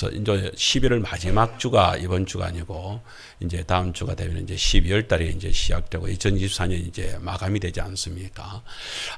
이제 11월 마지막 주가 이번 주가 아니고 이제 다음 주가 되면 이제 12월 달에 이제 시작되고 2024년 이제 마감이 되지 않습니까?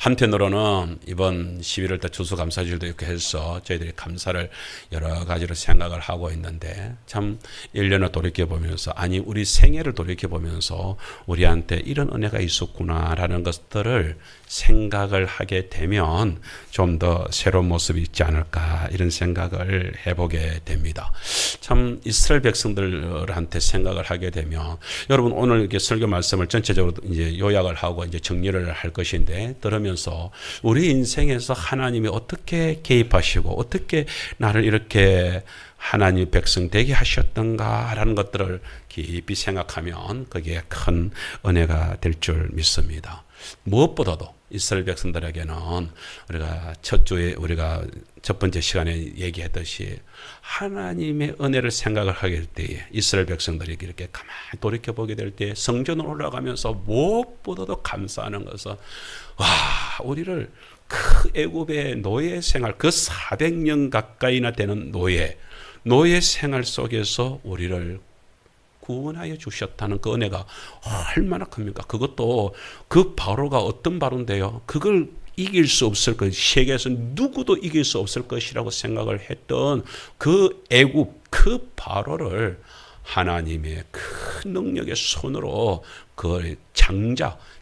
한편으로는 이번 11월 달 추수감사절도 이렇게 해서 저희들이 감사를 여러 가지로 생각을 하고 있는데 참 1년을 돌이켜 보면서 아니 우리 생애를 돌이켜 보면서 우리한테 이런 은혜가 있었구나라는 것들을 생각을 하게 되면 좀 더 새로운 모습이 있지 않을까 이런 생각을 해보게 됩니다. 참 이스라엘 백성들한테 생각을 하게 되면 여러분 오늘 이렇게 설교 말씀을 전체적으로 이제 요약을 하고 이제 정리를 할 것인데 들으면서 우리 인생에서 하나님이 어떻게 개입하시고 어떻게 나를 이렇게 하나님 백성 되게 하셨던가라는 것들을 깊이 생각하면 그게 큰 은혜가 될 줄 믿습니다. 무엇보다도 이스라엘 백성들에게는 우리가 첫 주에 우리가 첫 번째 시간에 얘기했듯이 하나님의 은혜를 생각을 하게 될 때에 이스라엘 백성들이 이렇게 가만히 돌이켜 보게 될 때 성전을 올라가면서 무엇보다도 감사하는 것은 와 우리를 그 애굽의 노예 생활 그 400년 가까이나 되는 노예 생활 속에서 우리를 구원하여 주셨다는 그 은혜가 얼마나 큽니까? 그것도 그 바로가 어떤 바로인데요. 그걸 이길 수 없을 것, 세계에서 누구도 이길 수 없을 것이라고 생각을 했던 그 애굽, 그 바로를 하나님의 큰 능력의 손으로 그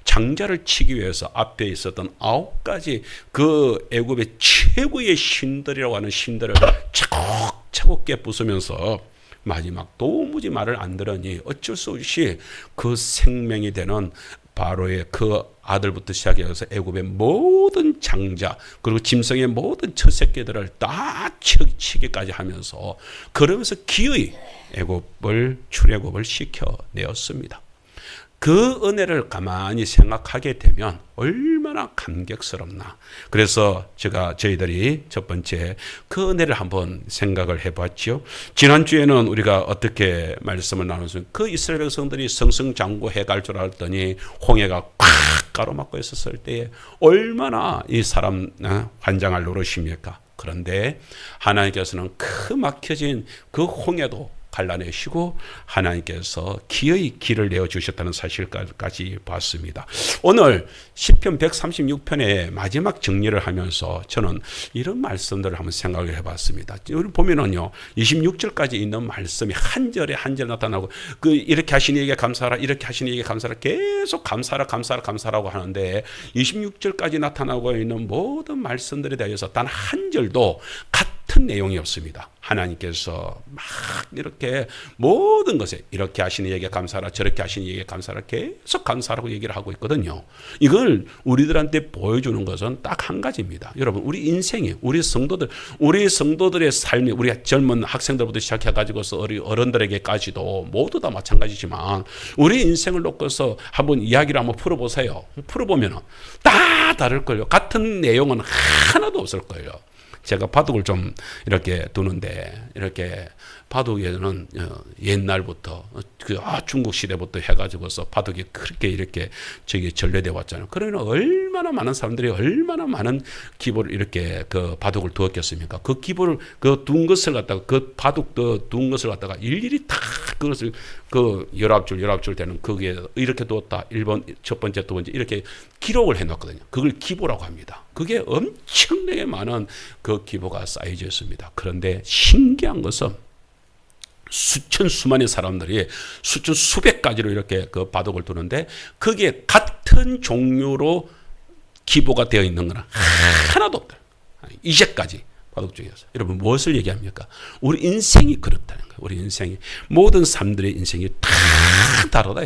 장자를 치기 위해서 앞에 있었던 9가지 그 애굽의 최고의 신들이라고 하는 신들을 차곡차곡 깨부수면서 마지막 도무지 말을 안 들으니 어쩔 수 없이 그 생명이 되는 바로의 그 아들부터 시작해서 애굽의 모든 장자 그리고 짐승의 모든 첫 새끼들을 다 치기까지 하면서 그러면서 기어이 애굽을 출애굽을 시켜내었습니다. 그 은혜를 가만히 생각하게 되면 얼마나 감격스럽나. 그래서 저희들이 첫 번째 그 은혜를 한번 생각을 해봤죠. 지난주에는 우리가 어떻게 말씀을 나눴습니까? 그 이스라엘 백성들이 승승장구해 갈 줄 알았더니 홍해가 꽉 가로막고 있었을 때에 얼마나 이 사람 환장할 노릇입니까? 그런데 하나님께서는 그 막혀진 그 홍해도 갈라내시고 하나님께서 기어이 길을 내어주셨다는 사실까지 봤습니다. 오늘 시편 136편의 마지막 정리를 하면서 저는 이런 말씀들을 한번 생각을 해봤습니다. 우리 보면은요 26절까지 있는 말씀이 한 절에 한 절 나타나고 그 이렇게 하시니 이게 감사하라 이렇게 하시니 이게 감사하라 계속 감사라고 하는데 26절까지 나타나고 있는 모든 말씀들에 대해서 단 한 절도 같은 내용이 없습니다. 하나님께서 막 이렇게 모든 것에 이렇게 하시니 이게 감사하라 저렇게 하시니 이게 감사하라 계속 감사라고 얘기를 하고 있거든요. 이걸 우리들한테 보여주는 것은 딱 한 가지입니다. 여러분 우리 인생이 우리 성도들의 삶이 우리 젊은 학생들부터 시작해가지고서 어른들에게까지도 모두 다 마찬가지지만 우리 인생을 놓고서 한번 이야기를 한번 풀어보세요. 풀어보면 다 다를걸요. 같은 내용은 하나도 없을 거예요. 제가 바둑을 좀 이렇게 두는데 이렇게 바둑에는 옛날부터 중국 시대부터 해가지고서 바둑이 그렇게 이렇게 전래돼 왔잖아요. 그러면 얼마나 많은 사람들이 얼마나 많은 기보를 이렇게 그 바둑을 두었겠습니까? 그 기보를 둔 것을 갖다가 그 바둑 둔 것을 갖다가 일일이 다 그것을 그 19줄 되는 거기에 이렇게 두었다. 1번 첫 번째 두 번째 이렇게 기록을 해놨거든요. 그걸 기보라고 합니다. 그게 엄청나게 많은 그 기보가 쌓여져 있습니다. 그런데 신기한 것은 수많은 사람들이 수백 가지로 이렇게 그 바둑을 두는데 그게 같은 종류로 기보가 되어 있는 건 하나도 없다. 이제까지 바둑 중에서 여러분 무엇을 얘기합니까? 우리 인생이 그렇다는 거예요. 우리 인생이 모든 사람들의 인생이 다 다르다.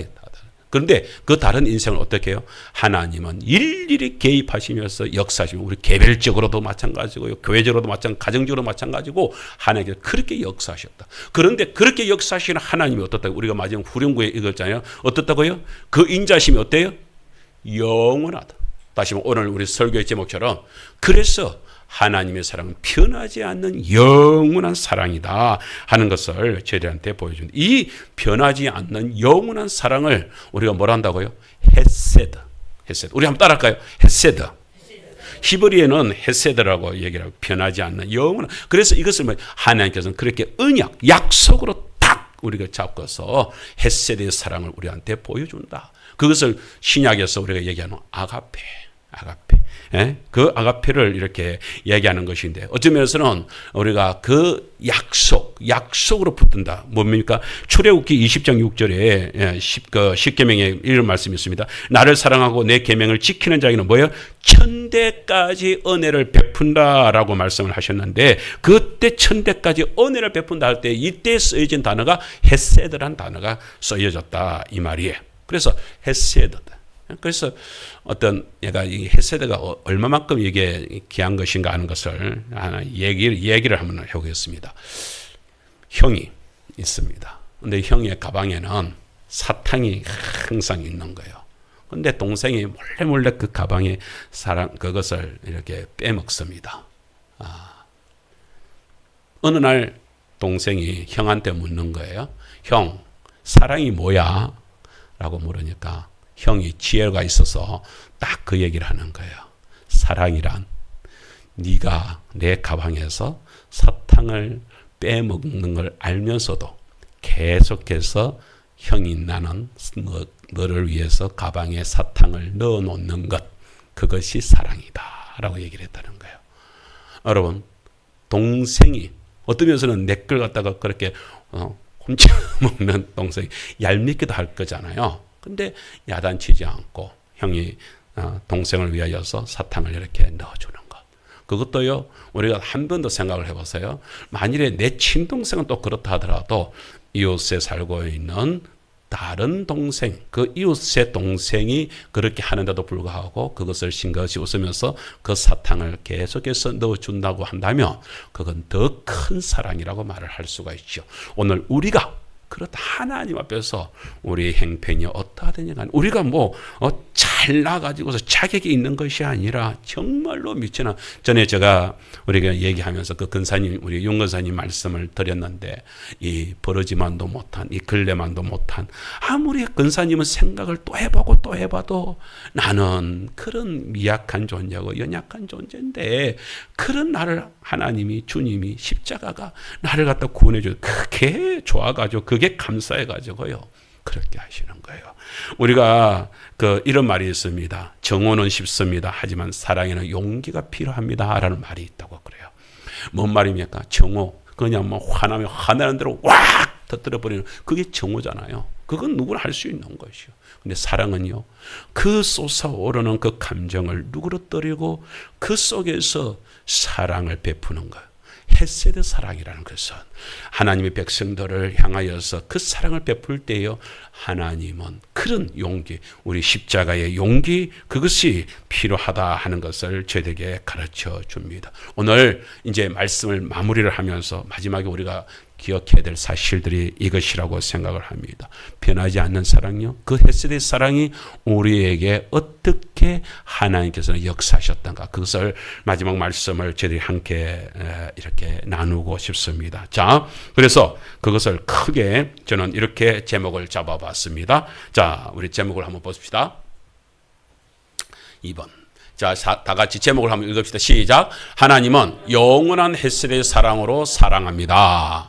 그런데 그 다른 인생을 어떻게 해요? 하나님은 일일이 개입하시면서 역사하시고 우리 개별적으로도 마찬가지고요. 교회적으로도 마찬가지고 가정적으로도 마찬가지고 하나님께서 그렇게 역사하셨다. 그런데 그렇게 역사하시는 하나님이 어떻다고 우리가 마지막 후렴구에 읽었잖아요. 어떻다고요? 그 인자심이 어때요? 영원하다. 다시 오늘 우리 설교의 제목처럼 그래서 하나님의 사랑은 변하지 않는 영원한 사랑이다 하는 것을 저희들한테 보여줍니다. 이 변하지 않는 영원한 사랑을 우리가 뭐라 한다고요? 헤세드. 우리 한번 따라할까요? 헤세드. 히브리어는 헤세드라고 얘기를 하고 변하지 않는 영원한. 그래서 이것을 뭐 하나님께서는 그렇게 언약, 약속으로 딱 우리가 잡고서 헤세드의 사랑을 우리한테 보여준다. 그것을 신약에서 우리가 얘기하는 아가페. 예? 그 아가페를 이렇게 얘기하는 것인데 어떤 면에서는 우리가 그 약속으로 붙든다. 뭡니까? 출애굽기 20장 6절에 십계명에 이런 말씀이 있습니다. 나를 사랑하고 내 계명을 지키는 자에게는 뭐예요? 천대까지 은혜를 베푼다라고 말씀을 하셨는데 그때 천대까지 은혜를 베푼다 할 때 이때 쓰여진 단어가 헤세드란 단어가 쓰여졌다 이 말이에요. 그래서 헤세드다. 그래서 어떤 얘가 이 헤세드가 얼마만큼 이게 귀한 것인가 하는 것을 하나 얘기를 한번 해보겠습니다. 형이 있습니다. 근데 형의 가방에는 사탕이 항상 있는 거예요. 근데 동생이 몰래 그 가방에 그것을 이렇게 빼먹습니다. 어느 날 동생이 형한테 묻는 거예요. 형, 사랑이 뭐야? 라고 물으니까 형이 지혜가 있어서 딱 그 얘기를 하는 거예요. 사랑이란 네가 내 가방에서 사탕을 빼먹는 걸 알면서도 계속해서 형이 나는 너를 위해서 가방에 사탕을 넣어놓는 것, 그것이 사랑이다 라고 얘기를 했다는 거예요. 여러분, 동생이 어떤 면에서는 내 걸 갖다가 그렇게 훔쳐 먹는 동생이 얄밉기도 할 거잖아요. 근데 야단치지 않고 형이 동생을 위하여서 사탕을 이렇게 넣어주는 것. 그것도요, 우리가 한 번 더 생각을 해보세요. 만일에 내 친동생은 또 그렇다 하더라도 이웃에 살고 있는 다른 동생, 그 이웃의 동생이 그렇게 하는데도 불구하고 그것을 싱긋이 웃으면서 그 사탕을 계속해서 넣어준다고 한다면 그건 더 큰 사랑이라고 말을 할 수가 있죠. 오늘 우리가 그렇다 하나님 앞에서 우리의 행편이 어떠하든지 간에 우리가 잘나가지고서 자격이 있는 것이 아니라 정말로 미치나. 전에 제가 우리가 얘기하면서 그 근사님, 우리 윤 근사님 말씀을 드렸는데 이 버러지만도 못한, 이 걸레만도 못한, 아무리 근사님은 생각을 또 해보고 또 해봐도 나는 그런 미약한 존재고 연약한 존재인데 그런 나를 하나님이, 주님이, 십자가가 나를 갖다 구원해줘요. 그게 좋아가지고 그게 감사해가지고요 그렇게 하시는 거예요. 우리가 이런 말이 있습니다. 정오는 쉽습니다. 하지만 사랑에는 용기가 필요합니다. 라는 말이 있다고 그래요. 뭔 말입니까? 정오. 그냥 화나면 화나는 대로 왁 터뜨려버리는 그게 정오잖아요. 그건 누구나 할 수 있는 것이요. 근데 사랑은요, 그 솟아오르는 그 감정을 누그러뜨리고 그 속에서 사랑을 베푸는 거예요. 헤세드 사랑이라는 것은 하나님의 백성들을 향하여서 그 사랑을 베풀 때요, 하나님은 그런 용기, 우리 십자가의 용기, 그것이 필요하다 하는 것을 저희에게 가르쳐 줍니다. 오늘 이제 말씀을 마무리를 하면서 마지막에 우리가 기억해야 될 사실들이 이것이라고 생각을 합니다. 변하지 않는 사랑요, 그 헤세드의 사랑이 우리에게 어떻게 하나님께서는 역사하셨던가, 그것을 마지막 말씀을 저희들이 함께 이렇게 나누고 싶습니다. 자, 그래서 그것을 크게 저는 이렇게 제목을 잡아봤습니다. 자, 우리 제목을 한번 보십시다. 2번. 자, 다 같이 제목을 한번 읽읍시다. 시작. 하나님은 영원한 헤세드의 사랑으로 사랑합니다.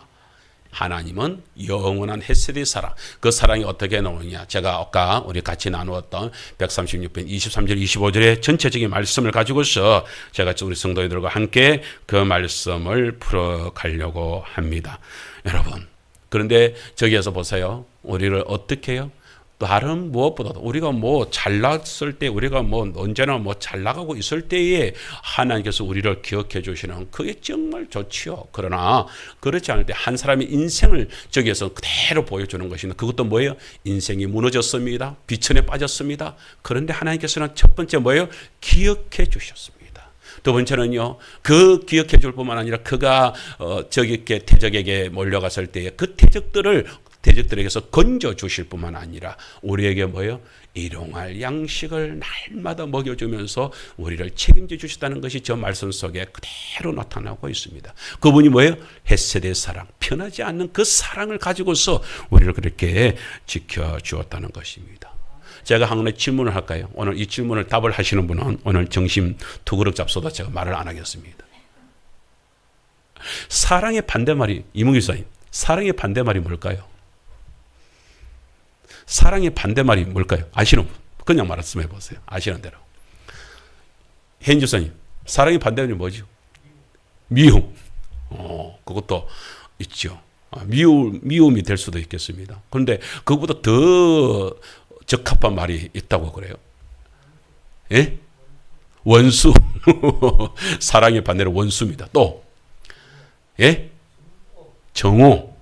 하나님은 영원한 헤세드의 사랑. 그 사랑이 어떻게 나오느냐. 제가 아까 우리 같이 나누었던 136편 23절 25절의 전체적인 말씀을 가지고서 제가 우리 성도들과 함께 그 말씀을 풀어가려고 합니다. 여러분, 그런데 저기에서 보세요. 우리를 어떻게 해요? 다른 무엇보다도 우리가 잘났을 때, 우리가 언제나 잘나가고 있을 때에 하나님께서 우리를 기억해 주시는 그게 정말 좋지요. 그러나 그렇지 않을 때 한 사람의 인생을 저기에서 그대로 보여주는 것인데 그것도 뭐예요? 인생이 무너졌습니다. 비천에 빠졌습니다. 그런데 하나님께서는 첫 번째 뭐예요? 기억해 주셨습니다. 두 번째는요, 그 기억해 줄 뿐만 아니라 그가 태적에게 몰려갔을 때에 그 대적들에게서 건져 주실 뿐만 아니라 우리에게 뭐예요? 일용할 양식을 날마다 먹여주면서 우리를 책임져 주시다는 것이 저 말씀 속에 그대로 나타나고 있습니다. 그분이 뭐예요? 헤세드의 사랑, 변하지 않는 그 사랑을 가지고서 우리를 그렇게 지켜주었다는 것입니다. 제가 한 가지 질문을 할까요? 오늘 이 질문을 답을 하시는 분은 오늘 정심 두 그릇 잡숴도 제가 말을 안 하겠습니다. 사랑의 반대말이, 이문규 사님, 사랑의 반대말이 뭘까요? 사랑의 반대말이 뭘까요? 아시는 분 그냥 말씀해 보세요. 아시는 대로. 혜인 사님, 사랑의 반대말이 뭐죠? 미움. 그것도 있죠. 미움이 될 수도 있겠습니다. 그런데 그것보다 더 적합한 말이 있다고 그래요. 예? 원수. 사랑의 반대로 원수입니다. 또, 예? 정오.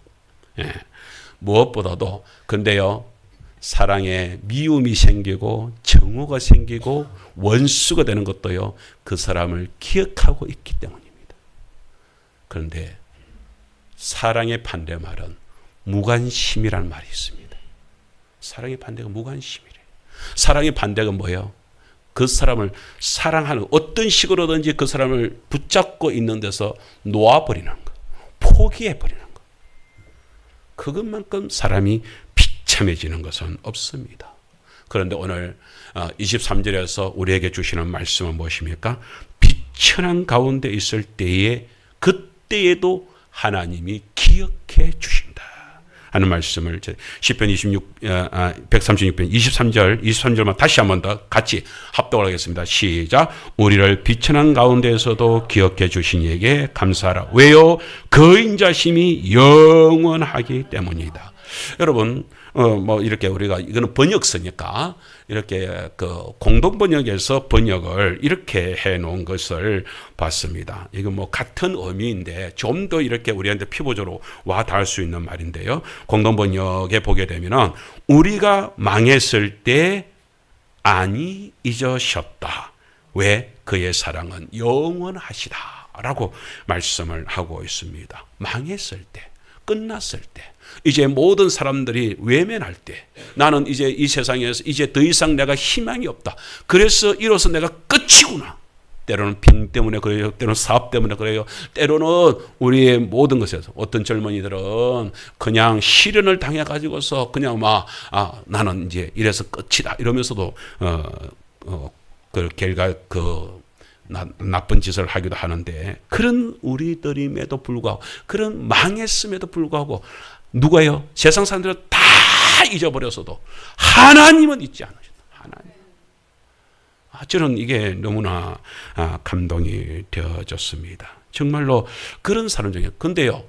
예. 무엇보다도, 근데요, 사랑에 미움이 생기고, 정오가 생기고, 원수가 되는 것도요, 그 사람을 기억하고 있기 때문입니다. 그런데, 사랑의 반대말은 무관심이라는 말이 있습니다. 사랑의 반대가 무관심이래요. 사랑의 반대가 뭐예요? 그 사람을 사랑하는, 어떤 식으로든지 그 사람을 붙잡고 있는 데서 놓아버리는 거, 포기해버리는 거. 그것만큼 사람이 비참해지는 것은 없습니다. 그런데 오늘 23절에서 우리에게 주시는 말씀은 무엇입니까? 비천한 가운데 있을 때에 그때에도 하나님이 기억해 주신다 하는 말씀을 시편 136편 23절만 다시 한 번 더 같이 합독을 하겠습니다. 시작. 우리를 비천한 가운데에서도 기억해 주신 이에게 감사하라. 왜요? 그 인자심이 영원하기 때문이다. 여러분, 이렇게 우리가, 이거는 번역서니까, 이렇게 공동 번역에서 번역을 이렇게 해 놓은 것을 봤습니다. 이거 같은 의미인데, 좀 더 이렇게 우리한테 피부적으로 와 닿을 수 있는 말인데요. 공동 번역에 보게 되면은, 우리가 망했을 때 아니 잊으셨다. 왜? 그의 사랑은 영원하시다. 라고 말씀을 하고 있습니다. 망했을 때, 끝났을 때, 이제 모든 사람들이 외면할 때, 나는 이제 이 세상에서 이제 더 이상 내가 희망이 없다. 그래서 이로써 내가 끝이구나. 때로는 病때문에 그래요. 때로는 사업 때문에 그래요. 때로는 우리의 모든 것에서 어떤 젊은이들은 그냥 시련을 당해가지고서 그냥 나는 이제 이래서 끝이다. 이러면서도 나쁜 짓을 하기도 하는데, 그런 우리들임에도 불구하고, 그런 망했음에도 불구하고, 누가요? 세상 사람들은 다 잊어버렸어도 하나님은 잊지 않으셨다. 하나님. 저는 이게 너무나 감동이 되어졌습니다. 정말로 그런 사람 중에. 근데요,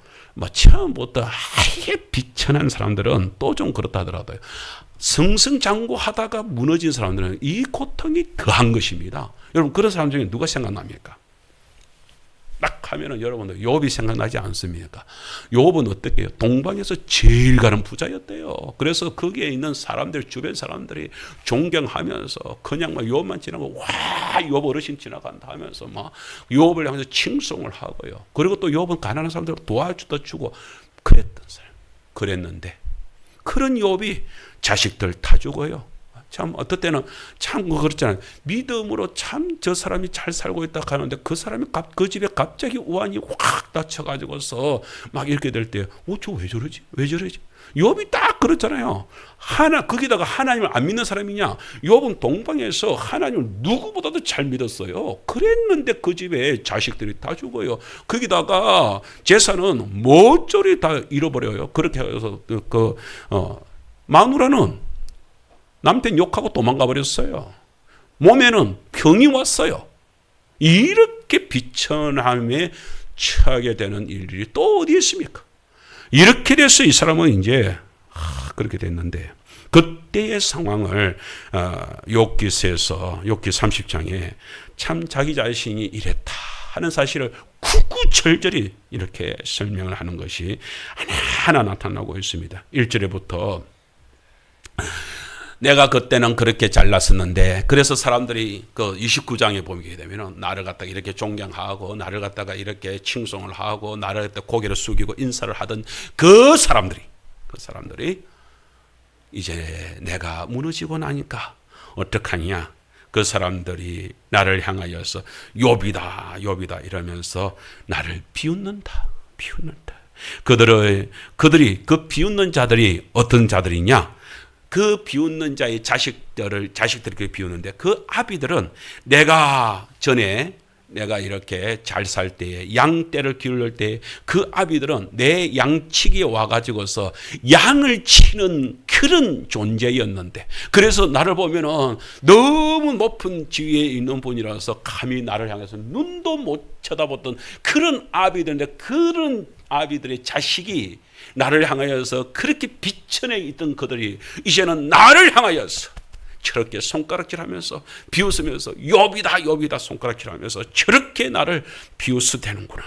처음부터 아예 비천한 사람들은 또 좀 그렇다 하더라도요, 승승장구하다가 무너진 사람들은 이 고통이 더한 것입니다. 여러분, 그런 사람 중에 누가 생각납니까? 딱 하면은 여러분들 욥이 생각나지 않습니까? 욥은 어떻게 해요? 동방에서 제일 가는 부자였대요. 그래서 거기에 있는 사람들, 주변 사람들이 존경하면서 그냥 욥만 지나고, 와, 욥 어르신 지나간다 하면서 욥을 향해서 칭송을 하고요. 그리고 또 욥은 가난한 사람들 도와주다 주고 그랬던 사람. 그랬는데 그런 욥이 자식들 다 죽어요. 참 어떨 때는 참 그렇잖아요. 믿음으로 참 저 사람이 잘 살고 있다 하는데 그 사람이 그 집에 갑자기 우환이 확 닫혀가지고서 막 이렇게 될 때, 저 왜 저러지? 왜 저러지? 욥이 딱 그렇잖아요. 거기다가 하나님을 안 믿는 사람이냐? 욥은 동방에서 하나님을 누구보다도 잘 믿었어요. 그랬는데 그 집에 자식들이 다 죽어요. 거기다가 재산은 모조리 다 잃어버려요. 그렇게 해서 마누라는 남편 욕하고 도망가 버렸어요. 몸에는 병이 왔어요. 이렇게 비천함에 처하게 되는 일들이 또 어디 있습니까? 이렇게 돼서 이 사람은 이제 그렇게 됐는데, 그때의 상황을 욥기서에서 욥기 30장에 참 자기 자신이 이랬다 하는 사실을 구구절절히 이렇게 설명을 하는 것이 하나하나 나타나고 있습니다. 1절에부터 내가 그때는 그렇게 잘났었는데, 그래서 사람들이 29장에 보게 되면 나를 갖다가 이렇게 존경하고, 나를 갖다가 이렇게 칭송을 하고, 나를 갖다가 고개를 숙이고 인사를 하던 그 사람들이 이제 내가 무너지고 나니까 어떡하냐. 그 사람들이 나를 향하여서 욥이다 이러면서 나를 비웃는다. 그들이 그 비웃는 자들이 어떤 자들이냐? 그 비웃는 자의 자식들을 비우는데 그 아비들은 내가 전에 내가 이렇게 잘 살 때에 양떼를 기를 때 그 아비들은 내 양치기에 와가지고서 양을 치는 그런 존재였는데 그래서 나를 보면은 너무 높은 지위에 있는 분이라서 감히 나를 향해서 눈도 못 쳐다봤던 그런 아비들인데 그런 아비들의 자식이 나를 향하여서 그렇게 비천에 있던 그들이 이제는 나를 향하여서 저렇게 손가락질하면서 비웃으면서 욥이다 손가락질하면서 저렇게 나를 비웃으되는구나.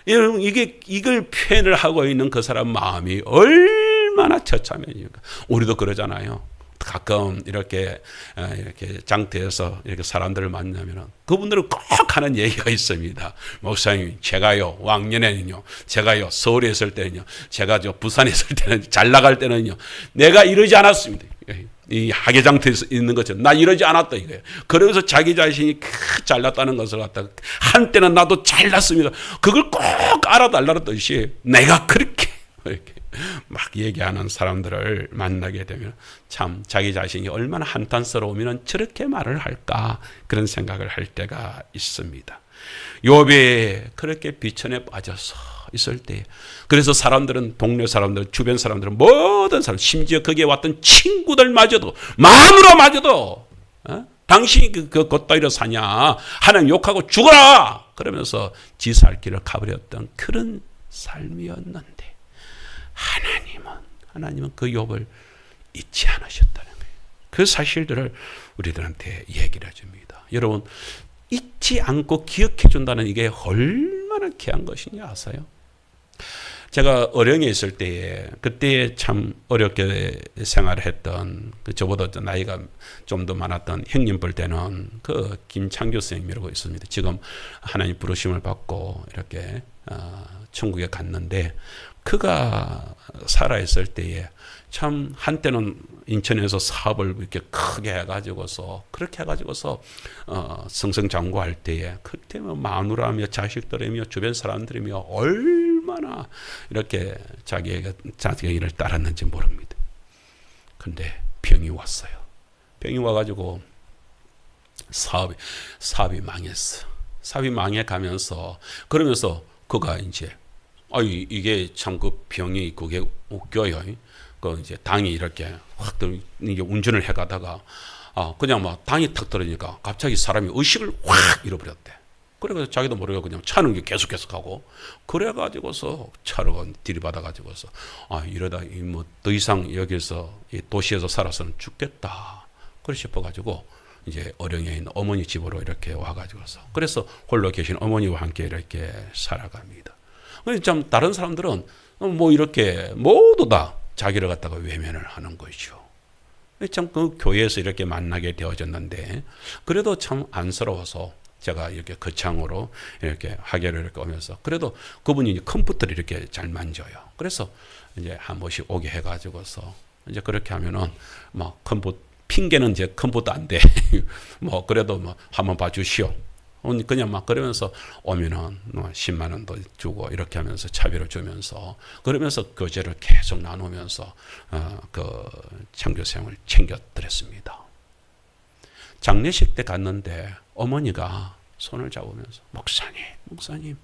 여러분 이걸 표현을 하고 있는 그 사람 마음이 얼마나 처참해니까. 우리도 그러잖아요. 가끔 이렇게 장터에서 이렇게 사람들을 만나면은 그분들은 꼭 하는 얘기가 있습니다. 목사님, 제가요 왕년에는요, 제가요 서울에 있을 때는요, 제가 저 부산에 있을 때는 잘 나갈 때는요, 내가 이러지 않았습니다. 이 하계장터에 있는 것처럼 나 이러지 않았다 이거예요. 그러면서 자기 자신이 잘났다는 것을 갖다가 한때는 나도 잘났습니다. 그걸 꼭 알아달라는 뜻이 내가 그렇게 이렇게 막 얘기하는 사람들을 만나게 되면 참 자기 자신이 얼마나 한탄스러우면 저렇게 말을 할까 그런 생각을 할 때가 있습니다. 욥이 그렇게 비천에 빠져서 있을 때 그래서 사람들은 동네 사람들 주변 사람들은 모든 사람 심지어 거기에 왔던 친구들마저도 마누라마저도 당신이 그 겉다이로 사냐 하나님 욕하고 죽어라 그러면서 지 살 길을 가버렸던 그런 삶이었는데 하나님은 그 욥을 잊지 않으셨다는 거예요. 그 사실들을 우리들한테 얘기를 해줍니다. 여러분 잊지 않고 기억해 준다는 이게 얼마나 귀한 것인지 아세요? 제가 어령에 있을 때에 그때 참 어렵게 생활을 했던 저보다 나이가 좀 더 많았던 형님뻘 때는 그 김창규 선생님이라고 있습니다. 지금 하나님 부르심을 받고 이렇게 천국에 갔는데 그가 살아있을 때에 참 한때는 인천에서 사업을 이렇게 크게 해가지고서 그렇게 해가지고서 승승장구할 때에 그때 마누라며 자식들이며 주변 사람들이며 얼마나 이렇게 자기의 일을 따랐는지 모릅니다. 근데 병이 왔어요. 병이 와가지고 사업이 망했어. 사업이 망해가면서 그러면서 그가 이제 이게 참 그 병이 그게 웃겨요. 그 이제 당이 이렇게 확 이게 운전을 해가다가 그냥 막 당이 탁 떨어지니까 갑자기 사람이 의식을 확 잃어버렸대. 그래서 자기도 모르게 그냥 차는 게 계속 하고 그래가지고서 차로 들이받아가지고서 이러다 뭐 더 이상 여기서 이 도시에서 살아서는 죽겠다. 그래 싶어가지고 이제 어령에 있는 어머니 집으로 이렇게 와가지고서 그래서 홀로 계신 어머니와 함께 이렇게 살아갑니다. 참 다른 사람들은 뭐 이렇게 모두 다 자기를 갖다가 외면을 하는 것이죠. 참 그 교회에서 이렇게 만나게 되어졌는데 그래도 참 안쓰러워서 제가 이렇게 거창으로 이렇게 하계를 이렇게 오면서 그래도 그분이 이제 컴퓨터를 이렇게 잘 만져요. 그래서 이제 한 번씩 오게 해가지고서 이제 그렇게 하면은 막 핑계는 이제 컴퓨터 안 돼. 뭐 그래도 뭐 한번 봐주시오. 그냥 막 그러면서 오면은 10만 원도 주고 이렇게 하면서 차비를 주면서 그러면서 교제를 계속 나누면서 그 창교생을 챙겨드렸습니다. 장례식 때 갔는데 어머니가 손을 잡으면서 목사님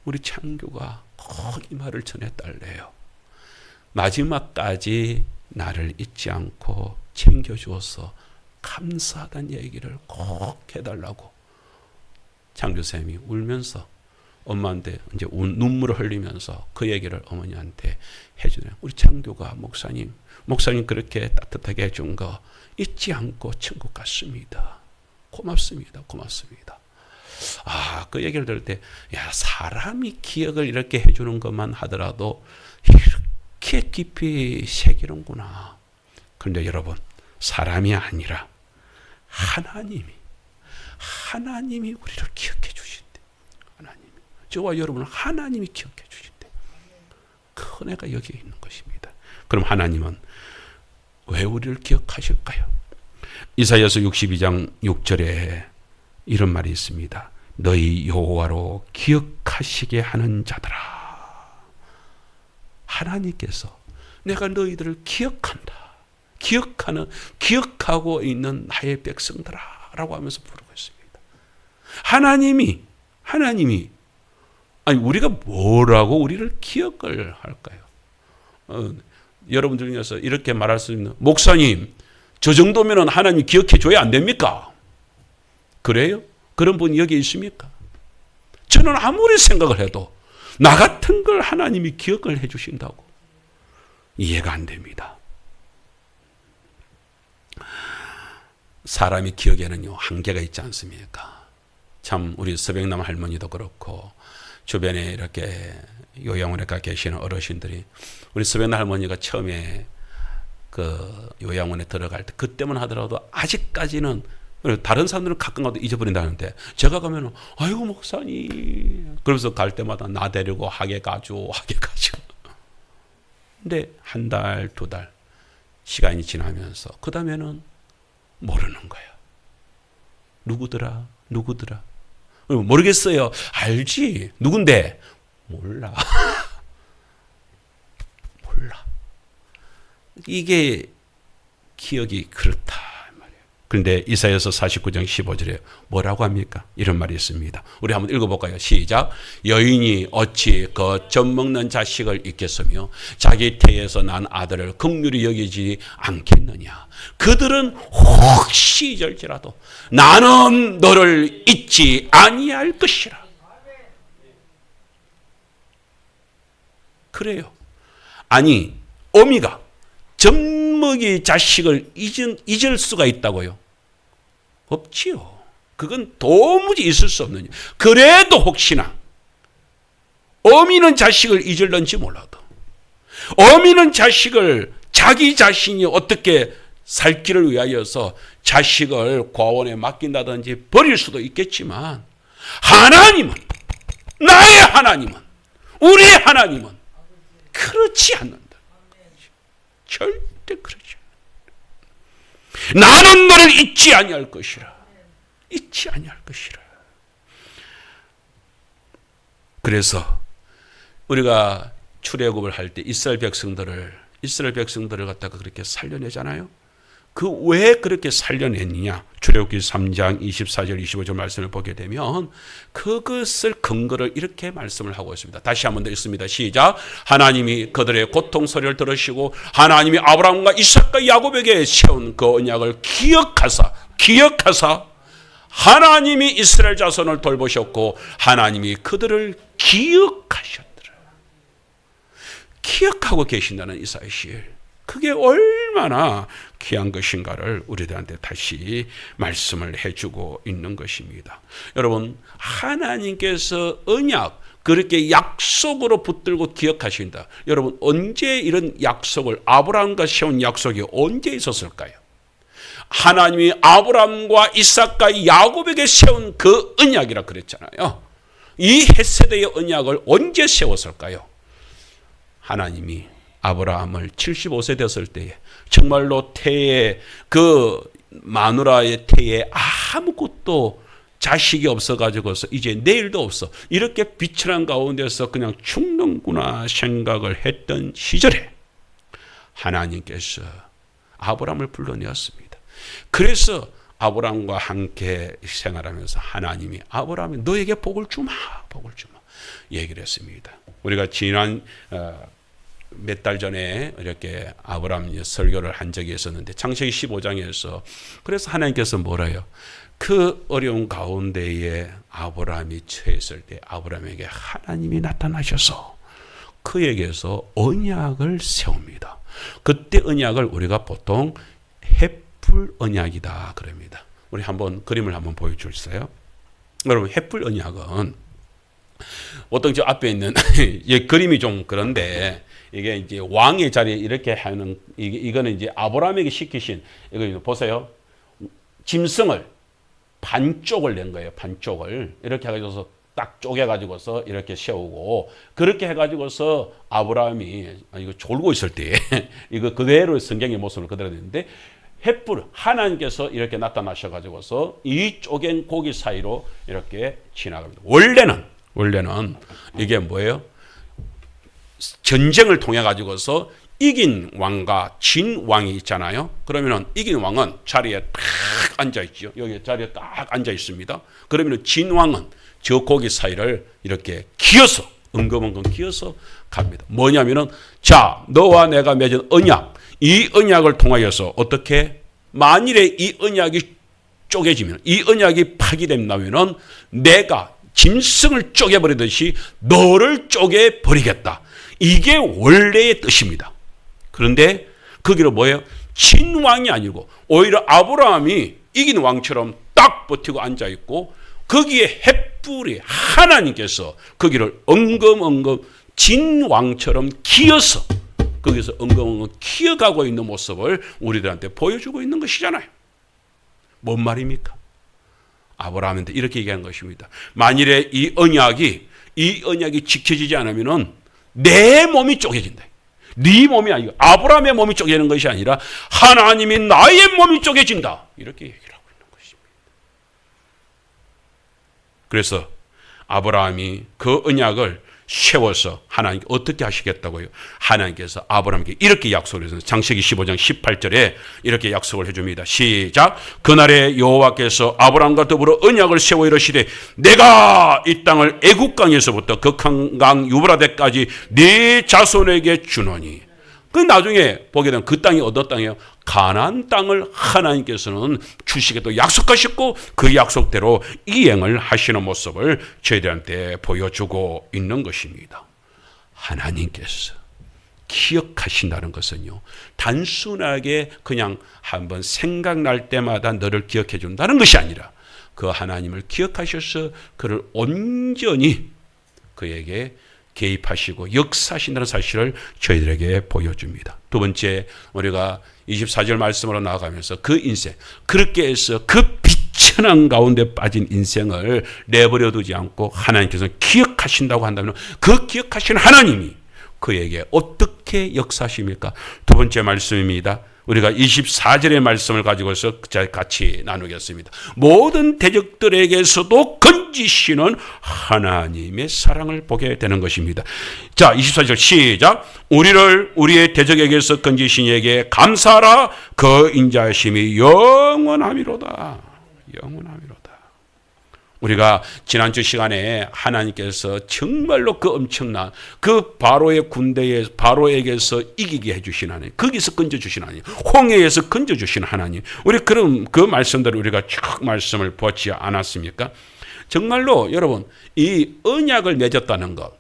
우리 창규가 꼭 이 말을 전해달래요. 마지막까지 나를 잊지 않고 챙겨주어서 감사하다는 얘기를 꼭 해달라고 장교쌤이 울면서 엄마한테 이제 눈물을 흘리면서 그 얘기를 어머니한테 해주네요. 우리 창교가 목사님 그렇게 따뜻하게 해준 거 잊지 않고 천국 갔습니다. 고맙습니다. 그 얘기를 들을 때, 사람이 기억을 이렇게 해주는 것만 하더라도 이렇게 깊이 새기는구나. 그런데 여러분, 사람이 아니라 하나님이 우리를 기억해 주신대. 저와 여러분을 하나님이 기억해 주신대. 그 은혜가 여기에 있는 것입니다. 그럼 하나님은 왜 우리를 기억하실까요? 이사야서 62장 6절에 이런 말이 있습니다. 너희 여호와로 기억하시게 하는 자들아. 하나님께서 내가 너희들을 기억한다. 기억하고 있는 나의 백성들아 라고 하면서 부르고 있습니다. 하나님이 아니 우리가 뭐라고 우리를 기억을 할까요? 여러분들 중에서 이렇게 말할 수 있는, 목사님 저 정도면 하나님 기억해 줘야 안 됩니까? 그래요? 그런 분이 여기 있습니까? 저는 아무리 생각을 해도 나 같은 걸 하나님이 기억을 해 주신다고 이해가 안 됩니다. 사람이 기억에는요 한계가 있지 않습니까? 참 우리 서백남 할머니도 그렇고 주변에 이렇게 요양원에 가 계시는 어르신들이, 우리 서백남 할머니가 처음에 그 요양원에 들어갈 때 그때만 하더라도 아직까지는, 다른 사람들은 가끔 가도 잊어버린다는데 제가 가면은 아이고 목사님 그러면서 갈 때마다 나 데리고 하게 가죠. 근데 한 달, 두 달 시간이 지나면서 그 다음에는 모르는 거야. 누구더라? 모르겠어요. 알지. 누군데? 몰라. 이게 기억이 그렇다 말이에요. 그런데 이사야서 49장 15절에 뭐라고 합니까? 이런 말이 있습니다. 우리 한번 읽어볼까요? 시작. 여인이 어찌 그 젖먹는 자식을 잊겠으며 자기 태에서 난 아들을 긍휼히 여기지 않겠느냐. 그들은 혹시 잊을지라도 나는 너를 잊지 아니할 것이라. 그래요. 아니 어미가 젖먹이 자식을 잊을 수가 있다고요? 없지요. 그건 도무지 있을 수 없는 일. 그래도 혹시나 어미는 자식을 잊을런지 몰라도, 어미는 자식을 자기 자신이 어떻게 살 길을 위하여서 자식을 고아원에 맡긴다든지 버릴 수도 있겠지만, 하나님은, 나의 하나님은, 우리의 하나님은 그렇지 않는다. 절대 그렇지 않는다. 나는 너를 잊지 아니할 것이라. 그래서 우리가 출애굽을 할 때 이스라엘 백성들을 갖다가 그렇게 살려내잖아요. 그 왜 그렇게 살려냈느냐? 출애굽기 3장 24절 25절 말씀을 보게 되면 그것을 근거를 이렇게 말씀을 하고 있습니다. 다시 한 번 더 읽습니다. 시작. 하나님이 그들의 고통 소리를 들으시고 하나님이 아브라함과 이삭과 야곱에게 세운 그 언약을 기억하사 하나님이 이스라엘 자손을 돌보셨고 하나님이 그들을 기억하셨더라. 기억하고 계신다는 이 사실, 그게 얼마나 귀한 것인가를 우리들한테 다시 말씀을 해주고 있는 것입니다. 여러분, 하나님께서 언약, 그렇게 약속으로 붙들고 기억하신다. 여러분, 언제 이런 약속을, 아브라함과 세운 약속이 언제 있었을까요? 하나님이 아브라함과 이삭과 야곱에게 세운 그 언약이라 그랬잖아요. 이 헷세대의 언약을 언제 세웠을까요? 하나님이 아브라함을 75세 됐을 때에 정말로 태에, 그 마누라의 태에 아무것도 자식이 없어가지고서 이제 내일도 없어, 이렇게 비천한 가운데서 그냥 죽는구나 생각을 했던 시절에 하나님께서 아브라함을 불러내었습니다. 그래서 아브라함과 함께 생활하면서 하나님이 아브라함이 너에게 복을 주마 얘기를 했습니다. 우리가 지난 몇 달 전에 이렇게 아브라함 설교를 한 적이 있었는데 창세기 15장에서 그래서 하나님께서 뭐라요? 그 어려운 가운데에 아브라함이 처했을 때 아브라함에게 하나님이 나타나셔서 그에게서 언약을 세웁니다. 그때 언약을 우리가 보통 햇불 언약이다 그럽니다. 우리 한번 그림을 한번 보여주세요. 여러분, 햇불 언약은 보통 저 앞에 있는 이 그림이 좀 그런데 이게 이제 왕의 자리에 이렇게 하는, 이거는 이제 아브라함에게 시키신, 이거 보세요. 짐승을 반쪽을 낸 거예요. 반쪽을 이렇게 해가지고서 딱 쪼개가지고서 이렇게 세우고, 그렇게 해가지고서 아브라함이 이거 졸고 있을 때 이거 그대로 성경의 모습을 그대로 냈는데, 햇불, 하나님께서 이렇게 나타나셔가지고서 이 쪼갠 고기 사이로 이렇게 지나갑니다. 원래는 이게 뭐예요? 전쟁을 통해 가지고서 이긴 왕과 진 왕이 있잖아요. 그러면은 이긴 왕은 자리에 딱 앉아 있죠. 여기 자리에 딱 앉아 있습니다. 그러면은 진 왕은 저 고기 사이를 이렇게 기어서 은검은검 기어서 갑니다. 뭐냐면은 자, 너와 내가 맺은 언약, 이 언약을 통하여서 어떻게 만일에 이 언약이 쪼개지면, 이 언약이 파기된다면은 내가 짐승을 쪼개버리듯이 너를 쪼개버리겠다. 이게 원래의 뜻입니다. 그런데 거기로 뭐예요? 진왕이 아니고 오히려 아브라함이 이긴 왕처럼 딱 버티고 앉아있고 거기에 횃불이 하나님께서 거기를 엉금엉금 진왕처럼 기어서 거기서 엉금엉금 기어가고 있는 모습을 우리들한테 보여주고 있는 것이잖아요. 뭔 말입니까? 아브라함한테 이렇게 얘기하는 것입니다. 만일에 이 언약이 지켜지지 않으면은 내 몸이 쪼개진다. 네 몸이 아니고 아브라함의 몸이 쪼개지는 것이 아니라 하나님이 나의 몸이 쪼개진다. 이렇게 얘기를 하고 있는 것입니다. 그래서 아브라함이 그 언약을 세워서 하나님께 어떻게 하시겠다고요? 하나님께서 아브라함에게 이렇게 약속을 해서 창세기 15장 18절에 이렇게 약속을 해줍니다. 시작. 그날에 여호와께서 아브라함과 더불어 언약을 세워 이르시되 내가 이 땅을 애굽 강에서부터 극한 유브라데까지 네 자손에게 주노니. 그 나중에 보게 되면 그 땅이 어떤 땅이에요? 가나안 땅을 하나님께서는 주시겠다고 약속하셨고 그 약속대로 이행을 하시는 모습을 저희들한테 보여주고 있는 것입니다. 하나님께서 기억하신다는 것은요, 단순하게 그냥 한번 생각날 때마다 너를 기억해 준다는 것이 아니라 그 하나님을 기억하셔서 그를 온전히 그에게 개입하시고 역사하신다는 사실을 저희들에게 보여줍니다. 두 번째, 우리가 24절 말씀으로 나아가면서 그 인생, 그렇게 해서 그 비천한 가운데 빠진 인생을 내버려 두지 않고 하나님께서 기억하신다고 한다면 그 기억하시는 하나님이 그에게 어떻게 역사하십니까? 두 번째 말씀입니다. 우리가 24절의 말씀을 가지고서 같이 나누겠습니다. 모든 대적들에게서도 건지시는 하나님의 사랑을 보게 되는 것입니다. 자, 24절 시작. 우리를 우리의 대적에게서 건지신 이에게 감사하라. 그 인자하심이 영원하미로다. 영원하미로다. 우리가 지난주 시간에 하나님께서 정말로 그 엄청난 그 바로의 군대에 바로에게서 이기게 해주신 하나님, 거기서 건져주신 하나님, 홍해에서 건져주신 하나님, 우리 그런 그 말씀들을 우리가 쭉 말씀을 보지 않았습니까? 정말로 여러분, 이 언약을 맺었다는 것,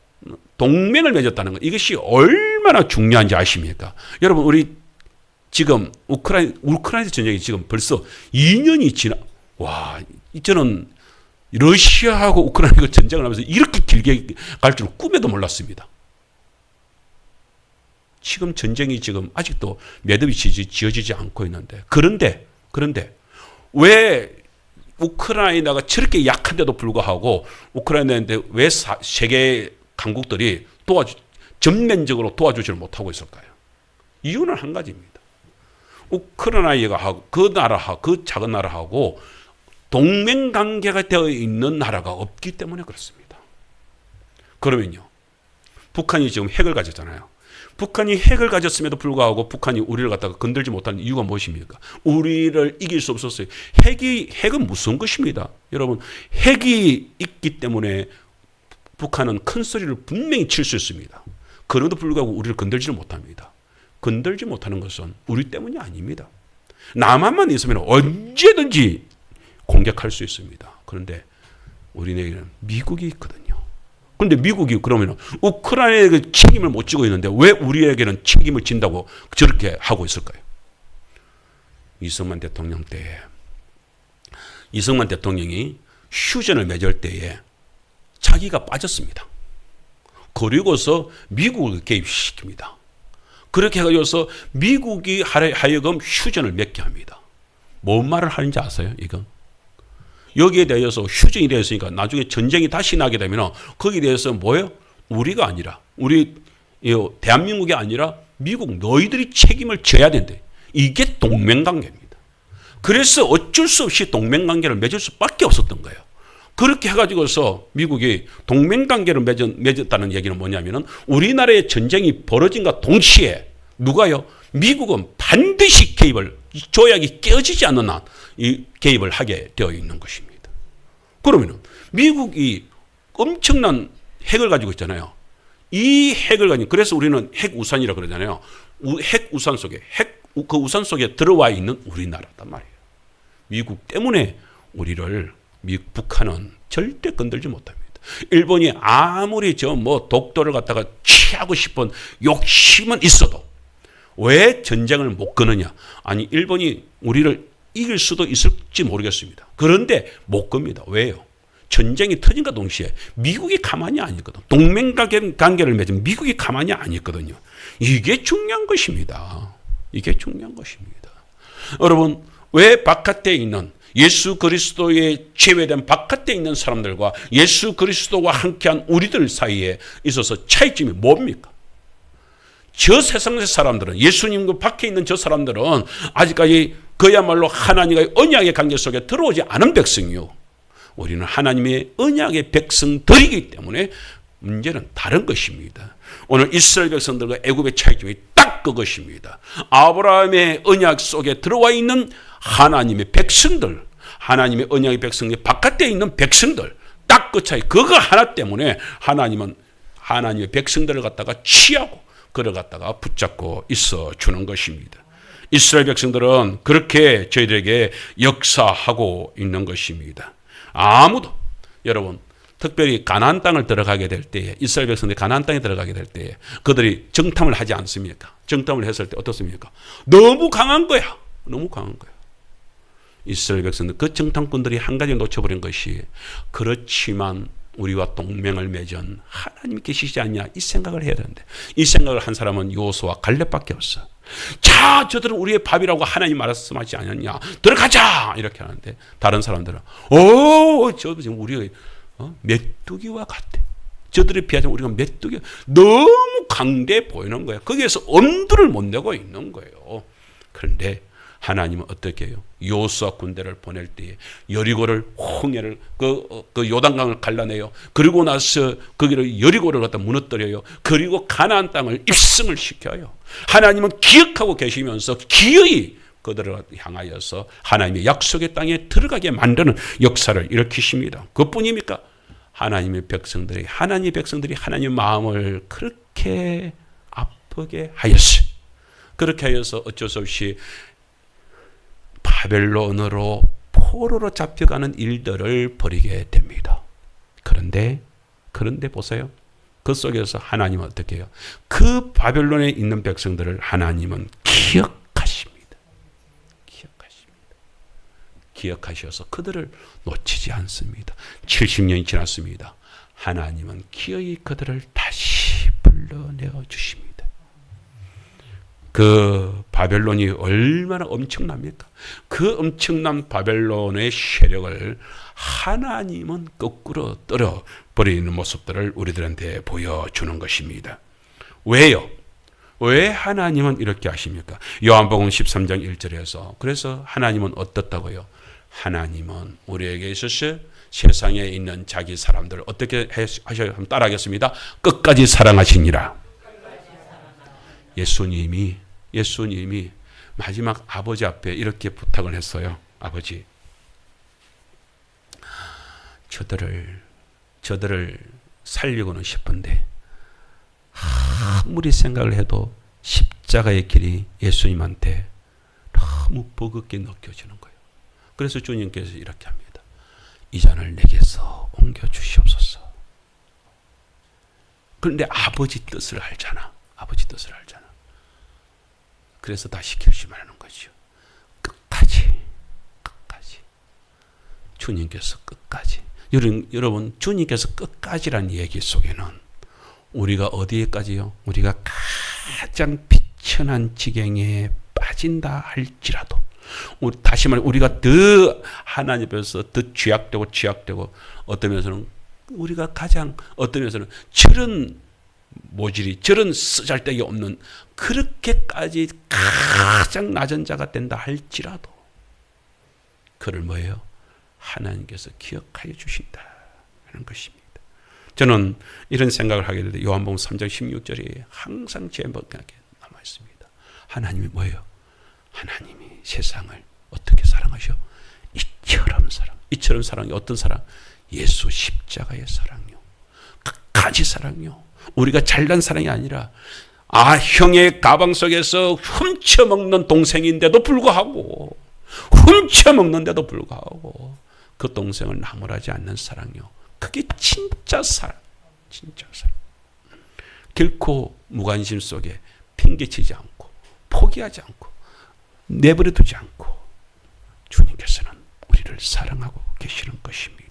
동맹을 맺었다는 것, 이것이 얼마나 중요한지 아십니까? 여러분, 우리 지금 우크라이나 전쟁이 지금 벌써 2년이 와, 저는 러시아하고 우크라이나가 전쟁을 하면서 이렇게 길게 갈 줄 꿈에도 몰랐습니다. 지금 전쟁이 지금 아직도 매듭이 지어지지 않고 있는데, 그런데 왜 우크라이나가 저렇게 약한데도 불구하고 우크라이나인데 왜 세계 강국들이 전면적으로 도와주지를 못하고 있을까요? 이유는 한 가지입니다. 우크라이나가 그 나라하고 그 작은 나라하고 동맹관계가 되어 있는 나라가 없기 때문에 그렇습니다. 그러면요, 북한이 지금 핵을 가졌잖아요. 북한이 핵을 가졌음에도 불구하고 북한이 우리를 갖다가 건들지 못하는 이유가 무엇입니까? 우리를 이길 수 없었어요. 핵은 무슨 것입니다. 여러분, 핵이 있기 때문에 북한은 큰 소리를 분명히 칠 수 있습니다. 그럼에도 불구하고 우리를 건들지를 못합니다. 건들지 못하는 것은 우리 때문이 아닙니다. 남한만 있으면 언제든지 공격할 수 있습니다. 그런데 우리에게는 미국이 있거든요. 그런데 미국이 그러면 우크라이나에게 책임을 못 지고 있는데 왜 우리에게는 책임을 진다고 저렇게 하고 있을까요? 이승만 대통령 때에 이승만 대통령이 휴전을 맺을 때에 자기가 빠졌습니다. 그리고서 미국을 개입시킵니다. 그렇게 해가지고서 미국이 하여금 휴전을 맺게 합니다. 뭔 말을 하는지 아세요? 이건 여기에 대해서 휴전이 되었으니까 나중에 전쟁이 다시 나게 되면 거기에 대해서 뭐예요? 우리가 아니라 우리 대한민국이 아니라 미국 너희들이 책임을 져야 된대. 이게 동맹관계입니다. 그래서 어쩔 수 없이 동맹관계를 맺을 수밖에 없었던 거예요. 그렇게 해가지고서 미국이 동맹관계를 맺었다는 얘기는 뭐냐면은 우리나라의 전쟁이 벌어진과 동시에 누가요? 미국은 반드시 개입을, 조약이 깨어지지 않는 한 이 개입을 하게 되어 있는 것입니다. 그러면 미국이 엄청난 핵을 가지고 있잖아요. 이 핵을 가지고, 그래서 우리는 핵우산이라고 그러잖아요. 핵우산 속에, 그 우산 속에 들어와 있는 우리나라단 말이에요. 미국 때문에 우리를, 북한은 절대 건들지 못합니다. 일본이 아무리 독도를 갖다가 취하고 싶은 욕심은 있어도 왜 전쟁을 못 거느냐? 아니, 일본이 우리를 이길 수도 있을지 모르겠습니다. 그런데 못 겁니다. 왜요? 전쟁이 터진과 동시에 미국이 가만히 안 있거든. 동맹관계를 맺은 미국이 가만히 안 있거든요. 이게 중요한 것입니다. 이게 중요한 것입니다. 여러분, 왜 바깥에 있는 예수 그리스도에 제외된 바깥에 있는 사람들과 예수 그리스도와 함께한 우리들 사이에 있어서 차이점이 뭡니까? 저 세상의 사람들은, 예수님과 밖에 있는 저 사람들은 아직까지 그야말로 하나님과의 언약의 관계 속에 들어오지 않은 백성이요. 우리는 하나님의 언약의 백성들이기 때문에 문제는 다른 것입니다. 오늘 이스라엘 백성들과 애굽의 차이점이 딱 그것입니다. 아브라함의 언약 속에 들어와 있는 하나님의 백성들, 하나님의 언약의 백성들 바깥에 있는 백성들, 딱 그 차이. 그거 하나 때문에 하나님은 하나님의 백성들을 갖다가 취하고 그를 갖다가 붙잡고 있어 주는 것입니다. 이스라엘 백성들은 그렇게 저희들에게 역사하고 있는 것입니다. 아무도, 여러분, 특별히 가나안 땅을 들어가게 될 때에, 이스라엘 백성들이 가나안 땅에 들어가게 될 때에 그들이 정탐을 하지 않습니까? 정탐을 했을 때 어떻습니까? 너무 강한 거야. 너무 강한 거야. 이스라엘 백성들, 그 정탐꾼들이 한 가지 놓쳐버린 것이, 그렇지만 우리와 동맹을 맺은 하나님이 계시지 않냐, 이 생각을 해야 되는데, 이 생각을 한 사람은 여호수아와 갈렙밖에 없어. 자, 저들은 우리의 밥이라고 하나님 말씀하지 않았냐, 들어가자, 이렇게 하는데 다른 사람들은 저도 지금 우리가 메뚜기와 같아. 저들에 비하자면 우리가 메뚜기, 너무 강대 보이는 거야. 거기에서 엄두를 못 내고 있는 거예요. 그런데 하나님은 어떻게 해요? 여호수아 군대를 보낼 때에 여리고를, 홍해를, 그 요단강을 갈라내요. 그리고 나서 거기를, 여리고를 갖다 무너뜨려요. 그리고 가나안 땅을 입성을 시켜요. 하나님은 기억하고 계시면서 기어이 그들을 향하여서 하나님의 약속의 땅에 들어가게 만드는 역사를 일으키십니다. 그뿐입니까? 하나님의 백성들이 하나님의 마음을 그렇게 아프게 하였어요. 그렇게 하여서 어쩔 수 없이 바벨론으로 포로로 잡혀가는 일들을 벌이게 됩니다. 그런데 보세요. 그 속에서 하나님은 어떻게 해요? 그 바벨론에 있는 백성들을 하나님은 기억하십니다. 기억하셔서 그들을 놓치지 않습니다. 70년이 지났습니다. 하나님은 기어이 그들을 다시 불러내어 주십니다. 그 바벨론이 얼마나 엄청납니까? 그 엄청난 바벨론의 세력을 하나님은 거꾸로 떨어버리는 모습들을 우리들한테 보여주는 것입니다. 왜요? 왜 하나님은 이렇게 하십니까? 요한복음 13장 1절에서, 그래서 하나님은 어떻다고요? 하나님은 우리에게 있어서 세상에 있는 자기 사람들을 어떻게 하셔요? 한번 따라하겠습니다. 끝까지 사랑하시니라. 예수님이 마지막 아버지 앞에 이렇게 부탁을 했어요. 아버지, 저들을 살리고는 싶은데 아무리 생각을 해도 십자가의 길이 예수님한테 너무 버겁게 느껴지는 거예요. 그래서 주님께서 이렇게 합니다. 이 잔을 내게서 옮겨주시옵소서. 그런데 아버지 뜻을 알잖아. 그래서 다 시키시면 하는 거죠. 끝까지. 주님께서 끝까지. 여러분, 주님께서 끝까지란 얘기 속에는 우리가 어디에까지요? 우리가 가장 비천한 지경에 빠진다 할지라도, 다시 말해 우리가 더 하나님 앞에서 더 죄악되고 어떤 면에서는 우리가 가장, 어떤 면에서는 저런 쓰잘데기 없는, 그렇게까지 가장 낮은 자가 된다 할지라도 그를 뭐예요? 하나님께서 기억하여 주신다 하는 것입니다. 저는 이런 생각을 하게 될 때 요한복음 3장 16절이 항상 제 머릿속에 남아 있습니다. 하나님이 뭐예요? 하나님이 세상을 어떻게 사랑하셔? 이처럼 사랑이 어떤 사랑? 예수 십자가의 사랑요. 끝까지 사랑요. 우리가 잘난 사랑이 아니라 형의 가방 속에서 훔쳐먹는 동생인데도 불구하고 그 동생을 나무라지 않는 사랑요. 그게 진짜 사랑. 결코 무관심 속에 핑계치지 않고 포기하지 않고 내버려 두지 않고 주님께서는 우리를 사랑하고 계시는 것입니다.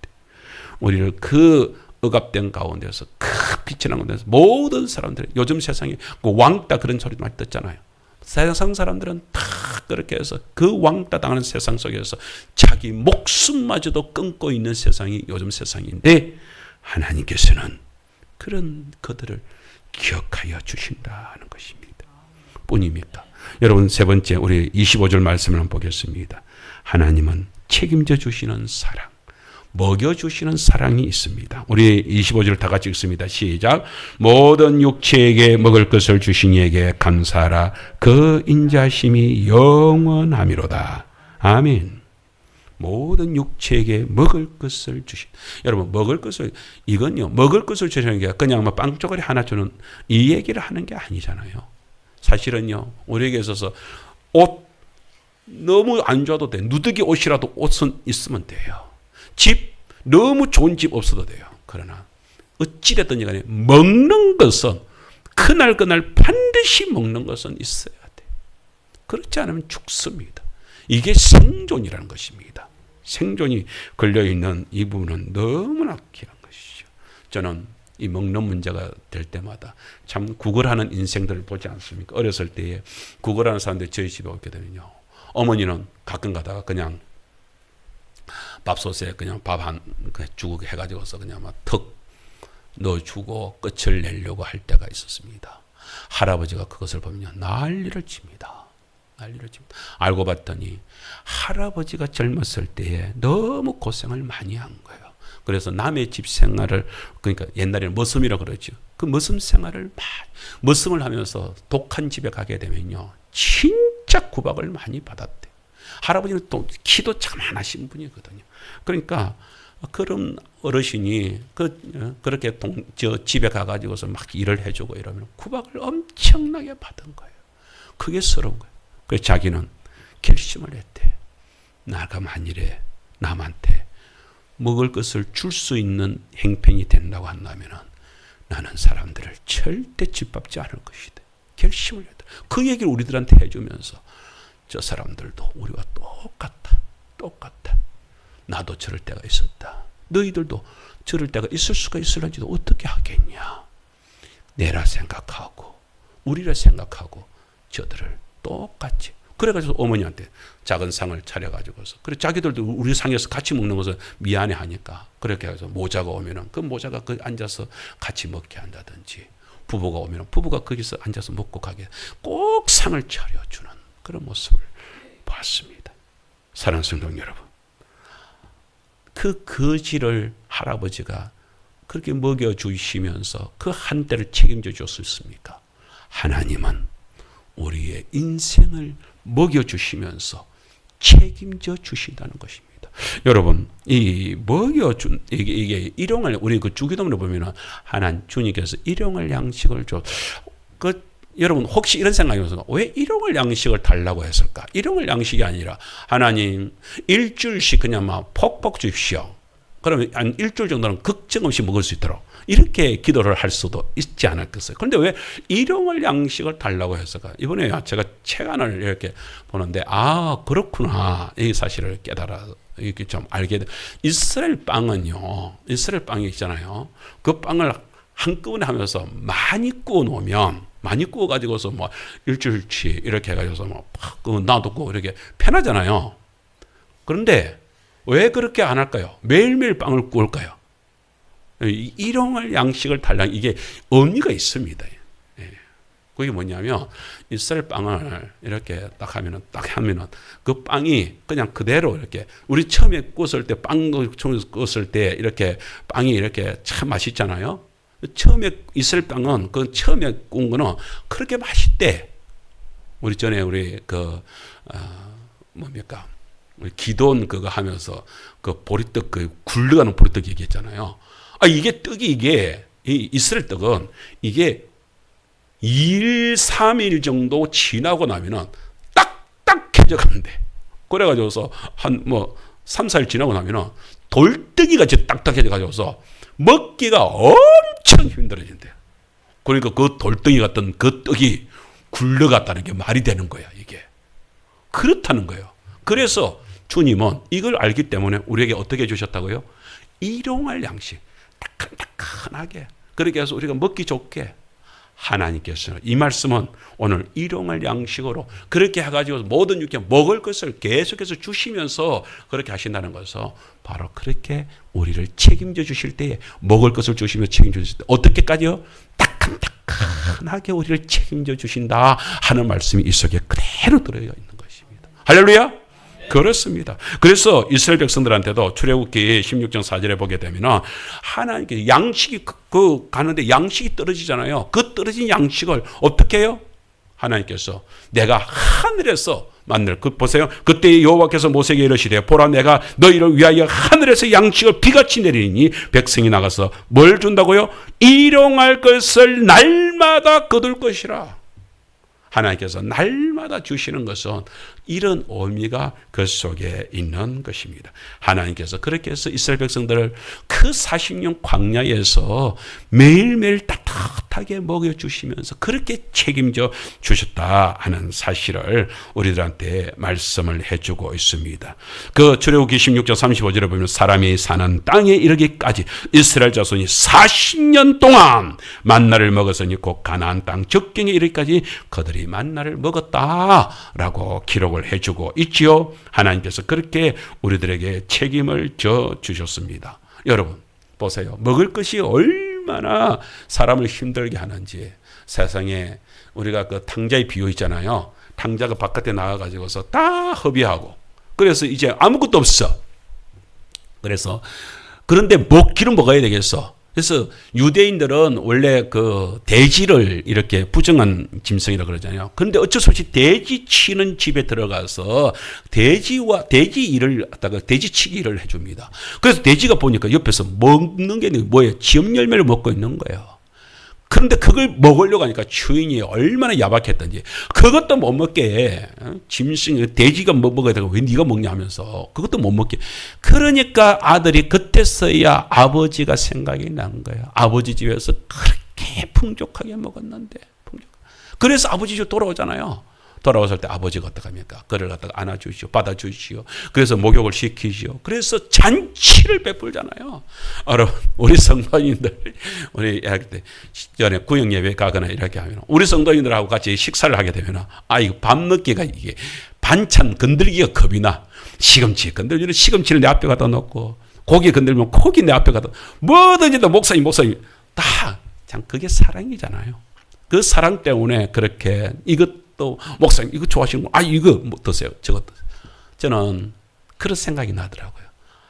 우리를 그 억압된 가운데서 그 빛이 난 가운데서 모든 사람들, 요즘 세상에 그 왕따 그런 소리 많이 듣잖아요. 세상 사람들은 다 그렇게 해서 그 왕따 당하는 세상 속에서 자기 목숨마저도 끊고 있는 세상이 요즘 세상인데, 하나님께서는 그런 그들을 기억하여 주신다는 것입니다. 뿐입니까? 여러분, 세 번째 우리 25절 말씀을 한번 보겠습니다. 하나님은 책임져 주시는 사랑, 먹여주시는 사랑이 있습니다. 우리 25절 다 같이 읽습니다. 시작. 모든 육체에게 먹을 것을 주신 이에게 감사하라. 그 인자심이 영원하미로다. 아멘. 모든 육체에게 먹을 것을 주신. 여러분, 먹을 것을, 이건요, 먹을 것을 주시는 게 그냥 뭐 빵조각이 하나 주는 이 얘기를 하는 게 아니잖아요. 사실은요, 우리에게 있어서 옷 너무 안 좋아도 돼. 누더기 옷이라도 옷은 있으면 돼요. 집 너무 좋은 집 없어도 돼요. 그러나 어찌됐든 간에 먹는 것은 그날 반드시 먹는 것은 있어야 돼. 그렇지 않으면 죽습니다. 이게 생존이라는 것입니다. 생존이 걸려있는 이 부분은 너무나 귀한 것이죠. 저는 이 먹는 문제가 될 때마다 참 구걸하는 인생들을 보지 않습니까? 어렸을 때에 구걸하는 사람들이 저희 집에 오게 되면요, 어머니는 가끔 가다가 그냥 밥솥에 그냥 밥 한 주고 해가지고서 그냥 막 턱 넣어주고 끝을 내려고 할 때가 있었습니다. 할아버지가 그것을 보면 난리를 칩니다. 알고 봤더니 할아버지가 젊었을 때에 너무 고생을 많이 한 거예요. 그래서 남의 집 생활을, 그러니까 옛날에는 머슴이라고 그러죠. 그 머슴 생활을 머슴을 하면서 독한 집에 가게 되면요, 진짜 구박을 많이 받았대. 할아버지는 또 키도 참 많으신 분이거든요. 그러니까 그런 어르신이 그렇게 집에 가가지고서 막 일을 해주고 이러면 구박을 엄청나게 받은 거예요. 그게 서러운 거예요. 그래서 자기는 결심을 했대. 나가 만일에 남한테 먹을 것을 줄 수 있는 행편이 된다고 한다면 나는 사람들을 절대 짓밟지 않을 것이다. 결심을 했다. 그 얘기를 우리들한테 해주면서 저 사람들도 우리와 똑같다. 나도 저럴 때가 있었다. 너희들도 저럴 때가 있을 수가 있을런지도 어떻게 하겠냐. 내라 생각하고 우리라 생각하고 저들을 똑같이. 그래가지고 어머니한테 작은 상을 차려가지고서, 그래 자기들도 우리 상에서 같이 먹는 것을 미안해 하니까 그렇게 해서 모자가 오면은 그 모자가 그 앉아서 같이 먹게 한다든지, 부부가 오면은 부부가 거기서 앉아서 먹고 가게 꼭 상을 차려주는 그런 모습을 봤습니다. 사랑하는 성도 여러분, 그 거지를 할아버지가 그렇게 먹여주시면서 그 한때를 책임져 줬습니까? 하나님은 우리의 인생을 먹여주시면서 책임져 주신다는 것입니다. 여러분, 이 먹여준, 이게 일용할, 우리 그 주기도문에 보면은 하나님, 주님께서 일용할 양식을 줘. 여러분, 혹시 이런 생각이 들어서 왜 일용할 양식을 달라고 했을까? 일용할 양식이 아니라 하나님, 일주일씩 그냥 막 폭폭 주십시오. 그러면 한 일주일 정도는 걱정 없이 먹을 수 있도록 이렇게 기도를 할 수도 있지 않았겠어요. 그런데 왜 일용할 양식을 달라고 했을까? 이번에 제가 책안을 이렇게 보는데, 그렇구나. 이 사실을 깨달아 이렇게 좀 알게 돼. 이스라엘 빵은요, 이스라엘 빵이 있잖아요. 그 빵을 한꺼번에 하면서 많이 구워 놓으면, 많이 구워 가지고서 뭐 일주일치 이렇게 해가지고서 뭐 팍 놔두고 이렇게 편하잖아요. 그런데 왜 그렇게 안 할까요? 매일매일 빵을 구울까요? 일용할 양식을 달라, 이게 의미가 있습니다. 그게 뭐냐면, 이스라엘 빵을 이렇게 딱 하면은 그 빵이 그냥 그대로 이렇게, 우리 처음에 구웠을 때, 빵도 처음에 구웠을 때 이렇게 빵이 이렇게 참 맛있잖아요. 처음에 이스라엘 빵은 그 처음에 구운 거는 그렇게 맛있대. 우리 전에 우리 뭡니까? 우리 기도원 그거 하면서 그 보리떡 그 굴러가는 보리떡 얘기했잖아요. 이게 떡이 이 이스라엘 떡은 이게 2일, 3일 정도 지나고 나면은 딱딱해져 간대. 그래가지고서 3, 4일 지나고 나면은 돌덩이 같이 딱딱해져 가지고서 먹기가 엄청 힘들어진대. 그러니까 그 돌덩이 같은 그 떡이 굴러갔다는 게 말이 되는 거야, 이게. 그렇다는 거예요. 그래서 주님은 이걸 알기 때문에 우리에게 어떻게 해주셨다고요? 일용할 양식. 따끈따끈하게. 그렇게 해서 우리가 먹기 좋게 하나님께서는 이 말씀은 오늘 일용할 양식으로 그렇게 해가지고 모든 육체 먹을 것을 계속해서 주시면서 그렇게 하신다는 것은 바로 그렇게 우리를 책임져 주실 때에 먹을 것을 주시며 책임져 주실 때 어떻게까지요? 따끈따끈하게 우리를 책임져 주신다 하는 말씀이 이 속에 그대로 들어있는 것입니다. 할렐루야. 그렇습니다. 그래서 이스라엘 백성들한테도 출애굽기 16장 4절에 보게 되면 하나님께 양식이 가는데 양식이 떨어지잖아요. 그 떨어진 양식을 어떻게 해요? 하나님께서 내가 하늘에서 만날 보세요. 그때 여호와께서 모세에게 이르시되 보라 내가 너희를 위하여 하늘에서 양식을 비같이 내리니 백성이 나가서 뭘 준다고요? 일용할 것을 날마다 거둘 것이라. 하나님께서 날마다 주시는 것은 이런 의미가 그 속에 있는 것입니다. 하나님께서 그렇게 해서 이스라엘 백성들을 그 40년 광야에서 매일매일 따뜻하게 먹여주시면서 그렇게 책임져 주셨다 하는 사실을 우리들한테 말씀을 해주고 있습니다. 그 출애굽기 16장 35절에 보면 사람이 사는 땅에 이르기까지 이스라엘 자손이 40년 동안 만나를 먹었으니 곧 가나안 땅 적경에 이르기까지 그들이 만나를 먹었다라고 기록을 해주고 있지요. 하나님께서 그렇게 우리들에게 책임을 져 주셨습니다. 여러분 보세요. 먹을 것이 얼마나 사람을 힘들게 하는지. 세상에 우리가 그 탕자의 비유 있잖아요. 탕자가 바깥에 나가가지고서 다 허비하고 그래서 이제 아무것도 없어. 그래서 그런데 먹기는 먹어야 되겠어. 그래서 유대인들은 원래 그 돼지를 이렇게 부정한 짐승이라 그러잖아요. 그런데 어쩔 수 없이 돼지 치는 집에 들어가서 돼지 일을 갖다가 돼지치기 일을 해줍니다. 그래서 돼지가 보니까 옆에서 먹는 게 뭐예요? 지엽 열매를 먹고 있는 거예요. 그런데 그걸 먹으려고 하니까 주인이 얼마나 야박했던지 그것도 못 먹게 짐승 돼지가 뭐 먹어야 되고 왜 네가 먹냐 하면서 그것도 못 먹게. 그러니까 아들이 그때서야 아버지가 생각이 난 거예요. 아버지 집에서 그렇게 풍족하게 먹었는데 그래서 아버지 집 돌아오잖아요. 돌아왔을 때 아버지가 어떡합니까? 그를 갖다가 안아주시오, 받아주시오. 그래서 목욕을 시키시오. 그래서 잔치를 베풀잖아요. 여러분, 우리 성도님들, 우리 전에 구역 예배 가거나 이렇게 하면 우리 성도님들하고 같이 식사를 하게 되면 이거 밥 먹기가 이게 반찬 건들기가 겁이 나. 시금치 건들면 시금치를 내 앞에 갖다 놓고 고기 건들면 고기 내 앞에 갖다 뭐든지 다 목사님 다 참 그게 사랑이잖아요. 그 사랑 때문에 그렇게 또 목사님 이거 좋아하시는 거 이거 뭐 드세요. 저거 드세요. 저는 그런 생각이 나더라고요.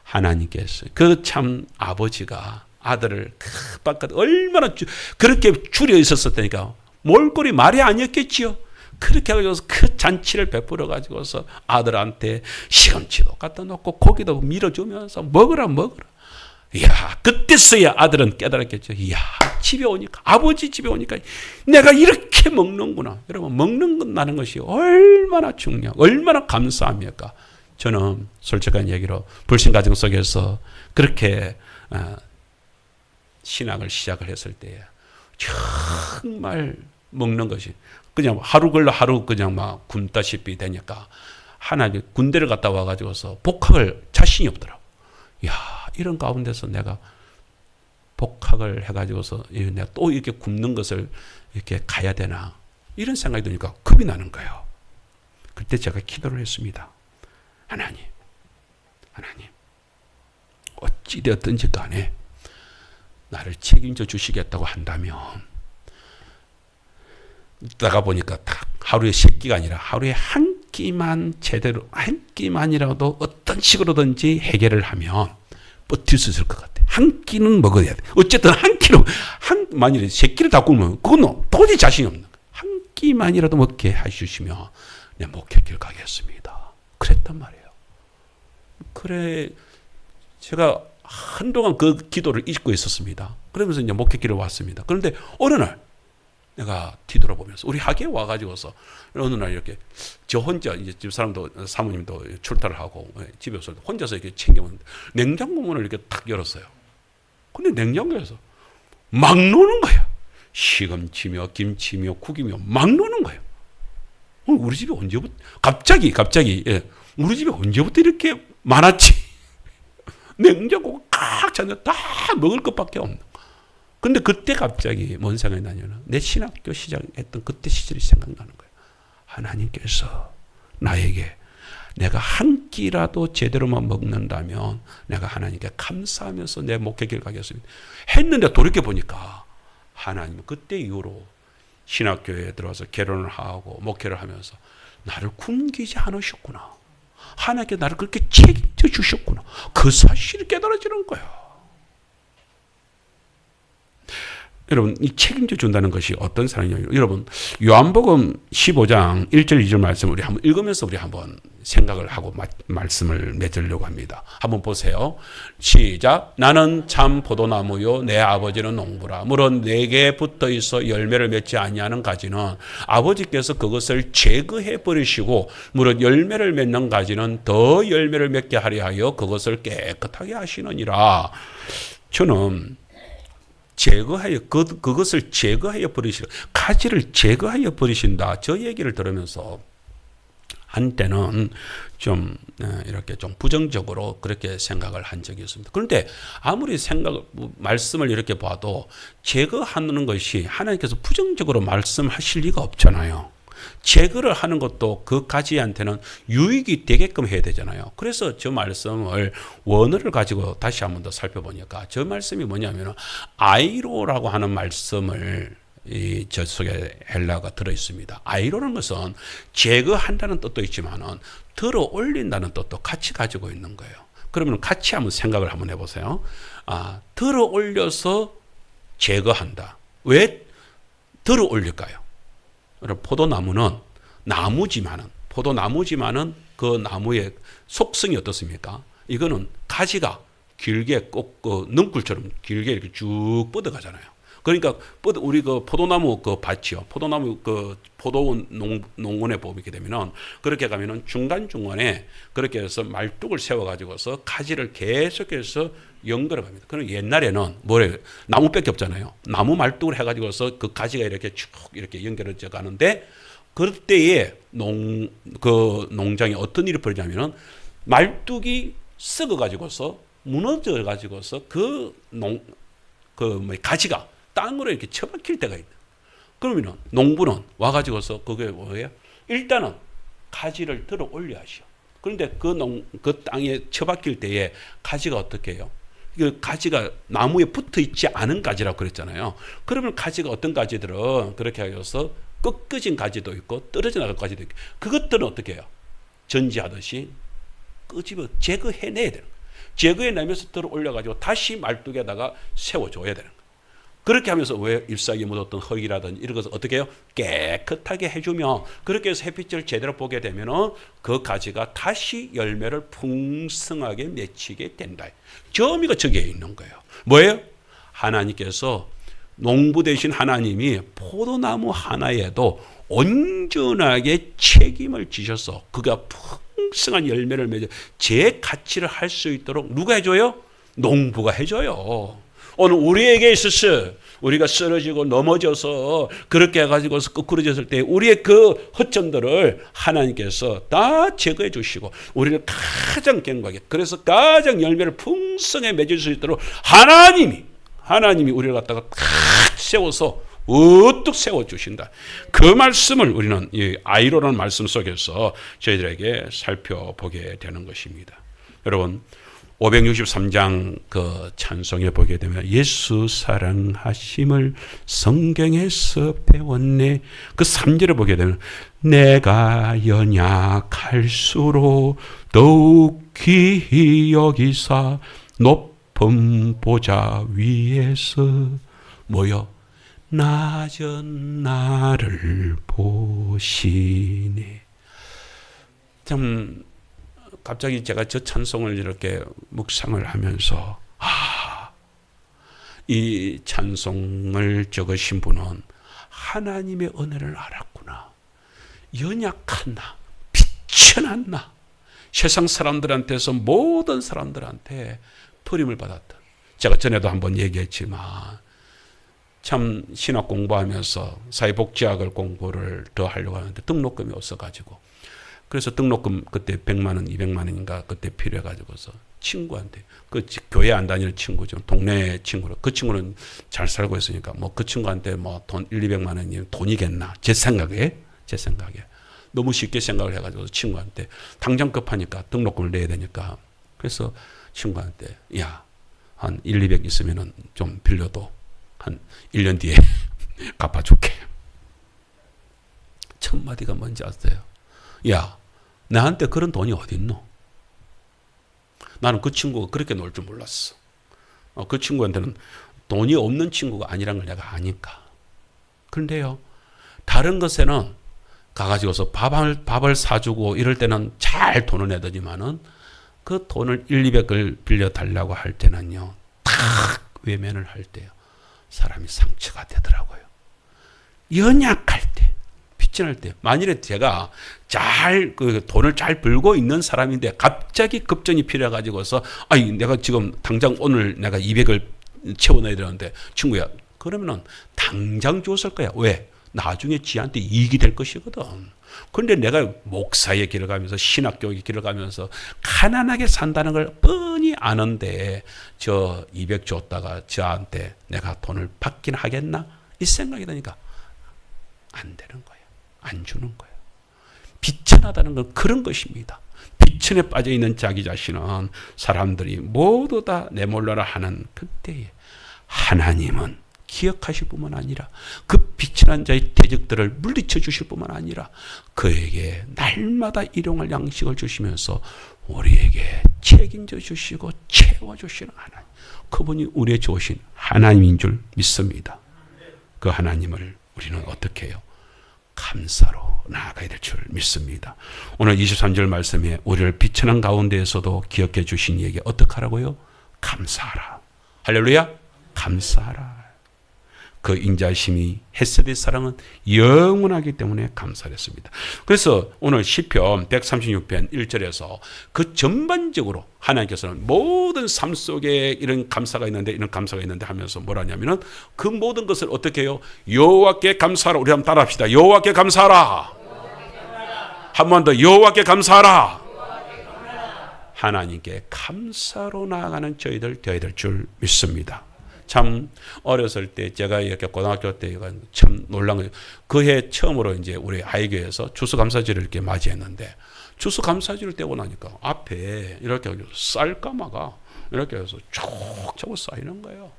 하나님께서 그 참 아버지가 아들을 그 바깥 얼마나 그렇게 줄여 있었을 테니까 몰골이 말이 아니었겠지요. 그렇게 해가지고 그 잔치를 베풀어 가지고서 아들한테 시금치도 갖다 놓고 고기도 밀어주면서 먹으라. 이야, 그때서야 아들은 깨달았겠죠. 이야, 집에 오니까, 아버지 집에 오니까 내가 이렇게 먹는구나. 여러분, 먹는 것 나는 것이 얼마나 얼마나 감사합니까? 저는 솔직한 얘기로 불신 가정 속에서 그렇게 신앙을 시작을 했을 때에 정말 먹는 것이 그냥 하루 걸러 하루 그냥 막 굶다시피 되니까 하나님 군대를 갔다 와가지고서 복학을 자신이 없더라고. 이야, 이런 가운데서 내가 복학을 해가지고서 내가 또 이렇게 굶는 것을 이렇게 가야 되나 이런 생각이 드니까 겁이 나는 거예요. 그때 제가 기도를 했습니다. 하나님 어찌되었든지 간에 나를 책임져 주시겠다고 한다면 있다가 보니까 딱 하루에 10끼가 아니라 하루에 한 끼만 제대로 한 끼만이라도 어떤 식으로든지 해결을 하면 버틸 수 있을 것 같아. 한 끼는 먹어야 돼. 어쨌든 한 끼로 만일에 3끼를 다 굶으면 그건 도저히 자신이 없는 거야. 한 끼만이라도 먹게 해주시면 내 목회길 가겠습니다. 그랬단 말이에요. 그래, 제가 한동안 그 기도를 잊고 있었습니다. 그러면서 이제 목회길을 왔습니다. 그런데 어느 날 내가 뒤돌아보면서 우리 학교에 와가지고서 어느 날 이렇게 저 혼자 이제 집 사람도 사모님도 출타를 하고 집에 없을 때 혼자서 이렇게 챙겨오는데 냉장고 문을 이렇게 탁 열었어요. 근데 냉장고에서 막 노는 거야. 시금치며 김치며 국이며 막 노는 거예요. 우리 집에 언제부터 갑자기 우리 집에 언제부터 이렇게 많았지? 냉장고가 꽉 찼는데 다 먹을 것밖에 없는 거. 근데 그때 갑자기 뭔 생각이 나냐면 내 신학교 시작했던 그때 시절이 생각나는 거예요. 하나님께서 나에게 내가 한 끼라도 제대로만 먹는다면 내가 하나님께 감사하면서 내 목회길 가겠습니다. 했는데 돌이켜보니까 하나님은 그때 이후로 신학교에 들어와서 결혼을 하고 목회를 하면서 나를 굶기지 않으셨구나. 하나님께 나를 그렇게 책임져 주셨구나. 그 사실이 깨달아지는 거예요. 여러분, 이 책임져 준다는 것이 어떤 사람이냐면, 여러분, 요한복음 15장 1절 2절 말씀 우리 한번 읽으면서 우리 한번 생각을 하고 말씀을 맺으려고 합니다. 한번 보세요. 시작. 나는 참 포도나무요 내 아버지는 농부라. 물론 내게 붙어 있어 열매를 맺지 아니하는 가지는 아버지께서 그것을 제거해 버리시고 물론 열매를 맺는 가지는 더 열매를 맺게 하려 하여 그것을 깨끗하게 하시느니라. 저는 제거하여 그것을 제거하여 버리시라. 가지를 제거하여 버리신다. 저 얘기를 들으면서 한때는 좀 이렇게 좀 부정적으로 그렇게 생각을 한 적이 있습니다. 그런데 아무리 말씀을 이렇게 봐도 제거하는 것이 하나님께서 부정적으로 말씀하실 리가 없잖아요. 제거를 하는 것도 그 가지한테는 유익이 되게끔 해야 되잖아요. 그래서 저 말씀을 원어를 가지고 다시 한 번 더 살펴보니까 저 말씀이 뭐냐면 아이로라고 하는 말씀을 저 속에 헬라가 들어 있습니다. 아이로라는 것은 제거한다는 뜻도 있지만은 들어 올린다는 뜻도 같이 가지고 있는 거예요. 그러면 같이 한번 생각을 한번 해보세요. 들어 올려서 제거한다. 왜 들어 올릴까요? 포도나무는 포도나무지만은 그 나무의 속성이 어떻습니까? 이거는 가지가 길게 꼭 능굴처럼 길게 이렇게 쭉 뻗어가잖아요. 그러니까 우리 그 포도나무 그 밭이요, 포도나무 그 포도원 농원에 보게 되면은 그렇게 가면은 중간에 그렇게 해서 말뚝을 세워가지고서 가지를 계속해서 연결해 갑니다. 그럼 옛날에는 나무밖에 없잖아요. 나무 말뚝을 해가지고서 그 가지가 이렇게 쭉 이렇게 연결해져 가는데 그때에 농장에 어떤 일이 벌어지냐면은 말뚝이 썩어가지고서 무너져가지고서 가지가 땅으로 이렇게 처박힐 때가 있다. 그러면은 농부는 와가지고서 그게 뭐예요? 일단은 가지를 들어 올려 하시오. 그런데 그 땅에 처박힐 때에 가지가 어떻게 해요? 그 가지가 나무에 붙어 있지 않은 가지라고 그랬잖아요. 그러면 가지가 어떤 가지들은 그렇게 하여서 꺾어진 가지도 있고 떨어져 나갈 가지도 있고 그것들은 어떻게 해요? 전지하듯이 끄집어 제거해내야 되는 거예요. 제거해내면서 들어 올려가지고 다시 말뚝에다가 세워줘야 되는 거예요. 그렇게 하면서 왜 잎사귀에 묻었던 흙이라든지 이런 것을 어떻게 해요? 깨끗하게 해주면 그렇게 해서 햇빛을 제대로 보게 되면 그 가지가 다시 열매를 풍성하게 맺히게 된다. 저 의미가 저기에 있는 거예요. 뭐예요? 하나님께서 농부 되신 하나님이 포도나무 하나에도 온전하게 책임을 지셔서 그가 풍성한 열매를 맺어 제 가치를 할 수 있도록 누가 해줘요? 농부가 해줘요. 오늘 우리에게 있어서 우리가 쓰러지고 넘어져서 그렇게 해가지고서 끄꾸러졌을 때 우리의 그 허점들을 하나님께서 다 제거해 주시고 우리를 가장 견고하게 그래서 가장 열매를 풍성하게 맺을 수 있도록 하나님이 우리를 갖다가 탁 세워서 우뚝 세워주신다. 그 말씀을 우리는 이 아이로라는 말씀 속에서 저희들에게 살펴보게 되는 것입니다. 여러분 563장 그 찬송에 보게 되면 예수 사랑하심을 성경에서 배웠네. 그 3절에 보게 되면 내가 연약할수록 더욱 귀히 여기사 높은 보좌 위에서 뭐요? 낮은 나를 보시네. 참 갑자기 제가 저 찬송을 이렇게 묵상을 하면서 이 찬송을 적으신 분은 하나님의 은혜를 알았구나. 연약한 나, 비천한 나, 세상 사람들한테서 모든 사람들한테 버림을 받았던, 제가 전에도 한번 얘기했지만 참 신학 공부하면서 사회복지학을 공부를 더 하려고 하는데 등록금이 없어가지고, 그래서 등록금 그때 100만 원, 200만 원인가 그때 필요해가지고서 친구한테, 그 교회 안 다니는 친구죠, 동네 친구로, 그 친구는 잘 살고 있으니까 뭐 그 친구한테 뭐 돈 1, 200만 원이면 돈이겠나, 제 생각에 너무 쉽게 생각을 해가지고 친구한테 당장 급하니까 등록금을 내야 되니까, 그래서 친구한테 야, 한 1, 200 있으면은 좀 빌려도 한 1년 뒤에 갚아줄게. 첫 마디가 뭔지 아세요? 야, 나한테 그런 돈이 어딨노? 나는 그 친구가 그렇게 놀 줄 몰랐어. 그 친구한테는 돈이 없는 친구가 아니란 걸 내가 아니까. 그런데요, 다른 것에는 가가지고서 밥을 사주고 이럴 때는 잘 돈을 내더니만은 그 돈을 1, 200을 빌려달라고 할 때는요, 탁 외면을 할 때요, 사람이 상처가 되더라고요. 연약할 때, 비천할 때, 만일에 제가 그 돈을 잘 벌고 있는 사람인데 갑자기 급전이 필요해가지고서 아니 내가 지금 당장 오늘 내가 200을 채워넣어야 되는데 친구야, 그러면은 당장 줬을 거야. 왜? 나중에 지한테 이익이 될 것이거든. 그런데 내가 목사의 길을 가면서 신학교의 길을 가면서 가난하게 산다는 걸 뻔히 아는데 저 200 줬다가 저한테 내가 돈을 받긴 하겠나? 이 생각이 드니까 안 되는 거예요. 안 주는 거예요. 비천하다는 건 그런 것입니다. 비천에 빠져 있는 자기 자신은 사람들이 모두 다 내몰라라 하는 그때에 하나님은 기억하실 뿐만 아니라 그 비천한 자의 대적들을 물리쳐 주실 뿐만 아니라 그에게 날마다 일용할 양식을 주시면서 우리에게 책임져 주시고 채워주시는 하나님, 그분이 우리의 좋으신 하나님인 줄 믿습니다. 그 하나님을 우리는 어떻게 해요? 감사로 나아가야 될 줄 믿습니다. 오늘 23절 말씀에 우리를 비천한 가운데에서도 기억해 주신 이에게 어떻게 하라고요? 감사하라. 할렐루야. 감사하라. 그 인자심이 헤세드의 사랑은 영원하기 때문에 감사했습니다. 그래서 오늘 시편 136편 1절에서 그 전반적으로 하나님께서는 모든 삶 속에 이런 감사가 있는데 하면서 뭐라냐면은 그 모든 것을 어떻게 해요? 여호와께 감사하라. 우리 한번 따라합시다. 여호와께 감사하라. 한 번 더 여호와께 감사하라. 하나님께 감사로 나아가는 저희들 되어야 될 줄 믿습니다. 참 어렸을 때 제가 이렇게 고등학교 때 참 놀란 거예요. 그해 처음으로 이제 우리 아이교에서 추수감사절을 이렇게 맞이했는데 추수감사절을 떼고 나니까 앞에 이렇게 쌀가마가 이렇게 해서 쭉 쌓이는 거예요.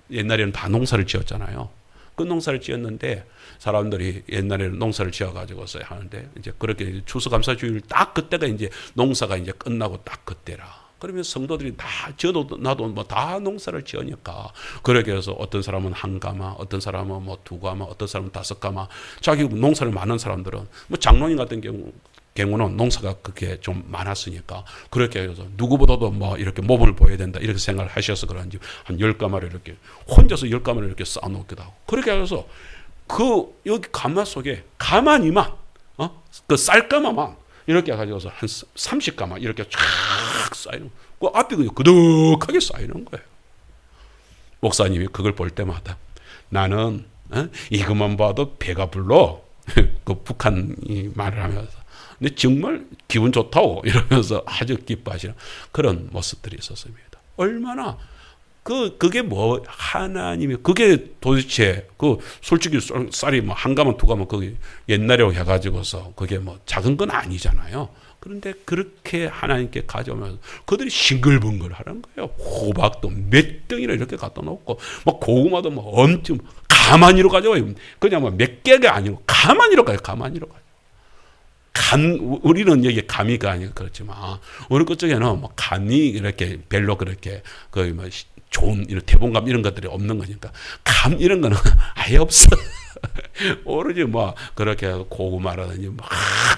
옛날에는 다 농사를 지었잖아요. 그 농사를 지었는데 사람들이 옛날에는 농사를 지어가지고서 하는데 이제 그렇게 추수감사주일 딱 그때가 이제 농사가 이제 끝나고 딱 그때라. 그러면 성도들이 다 저도 나도 뭐 다 농사를 지으니까 그렇게 해서 어떤 사람은 한 가마, 어떤 사람은 뭐 두 가마, 어떤 사람은 5가마. 자기 농사를 많은 사람들은 뭐 장로님 같은 경우는 농사가 그렇게 좀 많았으니까 그렇게 해서 누구보다도 뭐 이렇게 모범을 보여야 된다 이렇게 생각을 하셔서 그런지 한 10가마를 이렇게 혼자서 10가마를 이렇게 쌓아놓기도 하고 그렇게 해서 그 여기 가마 속에 가만히만 그 쌀가마만 이렇게 해가지고서 한 30가마 이렇게 쫙 쌓이는, 그 앞이 그냥 그득하게 쌓이는 거예요. 목사님이 그걸 볼 때마다 나는 이것만 봐도 배가 불러. 그 북한이 말을 하면서 근데 정말 기분 좋다고 이러면서 아주 기뻐하시는 그런 모습들이 있었습니다. 얼마나 그게 뭐 하나님이 그게 도대체 그 솔직히 쌀이 뭐 한 가만 두 가만 그게 옛날에 해가지고서 그게 뭐 작은 건 아니잖아요. 그런데 그렇게 하나님께 가져오면서 그들이 싱글벙글 하는 거예요. 호박도 몇 덩이나 이렇게 갖다 놓고 막 고구마도 뭐 엄청 가만히로 가져와요. 그냥 뭐 몇 개가 아니고 가만히로 가요. 가만히로 가요. 우리는 여기 감이가 아니고 그렇지만 우리 그쪽에는 뭐 감이 이렇게 별로 그렇게 거의 뭐 좋은 이런 대본감 이런 것들이 없는 거니까 감 이런 거는 아예 없어. 오로지 뭐 그렇게 고구마라든지 막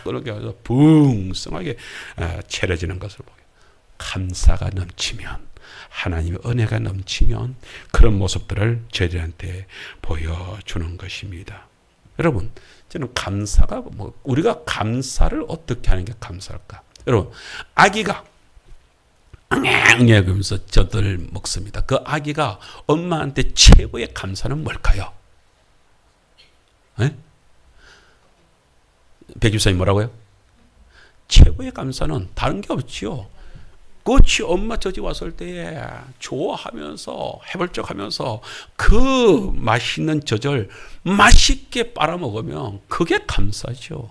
그렇게 해서 붕성하게 채려지는 것을 보게. 감사가 넘치면, 하나님의 은혜가 넘치면 그런 모습들을 저희들한테 보여주는 것입니다. 여러분, 저는 감사가 우리가 감사를 어떻게 하는 게 감사일까? 여러분, 아기가 그러면서 젖을 먹습니다. 그 아기가 엄마한테 최고의 감사는 뭘까요? 백집사님 뭐라고요? 최고의 감사는 다른 게 없지요. 그렇지, 엄마 젖이 왔을 때에 좋아하면서 해벌쩍하면서 그 맛있는 젖을 맛있게 빨아먹으면 그게 감사죠.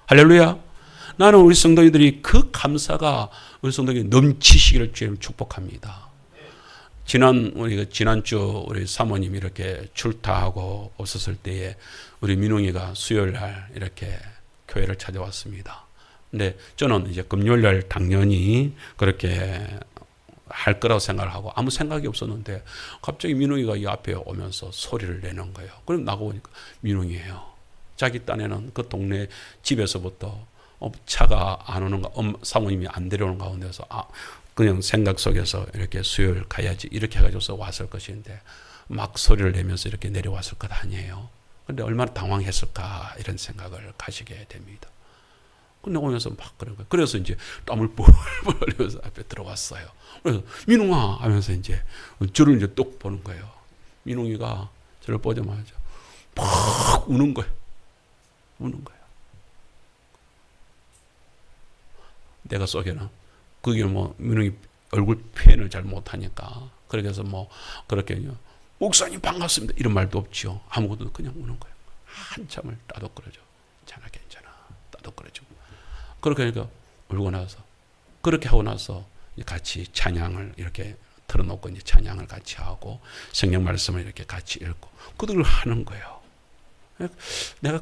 할렐루야. 나는 우리 성도님들이 그 감사가 우리 성도님이 넘치시기를 주님 축복합니다. 지난주 우리 사모님이 이렇게 출타하고 없었을 때에 우리 민웅이가 수요일 날 이렇게 교회를 찾아왔습니다. 근데 저는 이제 금요일 날 당연히 그렇게 할 거라고 생각을 하고 아무 생각이 없었는데 갑자기 민웅이가 이 앞에 오면서 소리를 내는 거예요. 그럼 나가보니까 민웅이에요. 자기 딴에는 그 동네 집에서부터 차가 안 오는 거, 사모님이 안 데려오는 가운데서 그냥 생각 속에서 이렇게 수요일 가야지 이렇게 해가지고서 왔을 것인데 막 소리를 내면서 이렇게 내려왔을 것 아니에요. 근데 얼마나 당황했을까 이런 생각을 가지게 됩니다. 근데 오면서 막 그런 거예요. 그래서 이제 땀을 뻘뻘 흘리면서 앞에 들어왔어요. 그래서 민웅아 하면서 이제 저를 이제 똑 보는 거예요. 민웅이가 저를 보자마자 막 우는 거예요. 우는 거예요. 내가 속에는 그게 뭐 민웅이 얼굴 표현을 잘 못하니까 그래서 뭐 그렇게 목사님 반갑습니다 이런 말도 없죠. 아무것도 그냥 우는 거예요. 한참을 따독거려줘. 괜찮아 따독거려주고 그렇게 하니까 울고 나서 그렇게 하고 나서 같이 찬양을 이렇게 틀어놓고 이제 찬양을 같이 하고 성경 말씀을 이렇게 같이 읽고 그들을 하는 거예요. 내가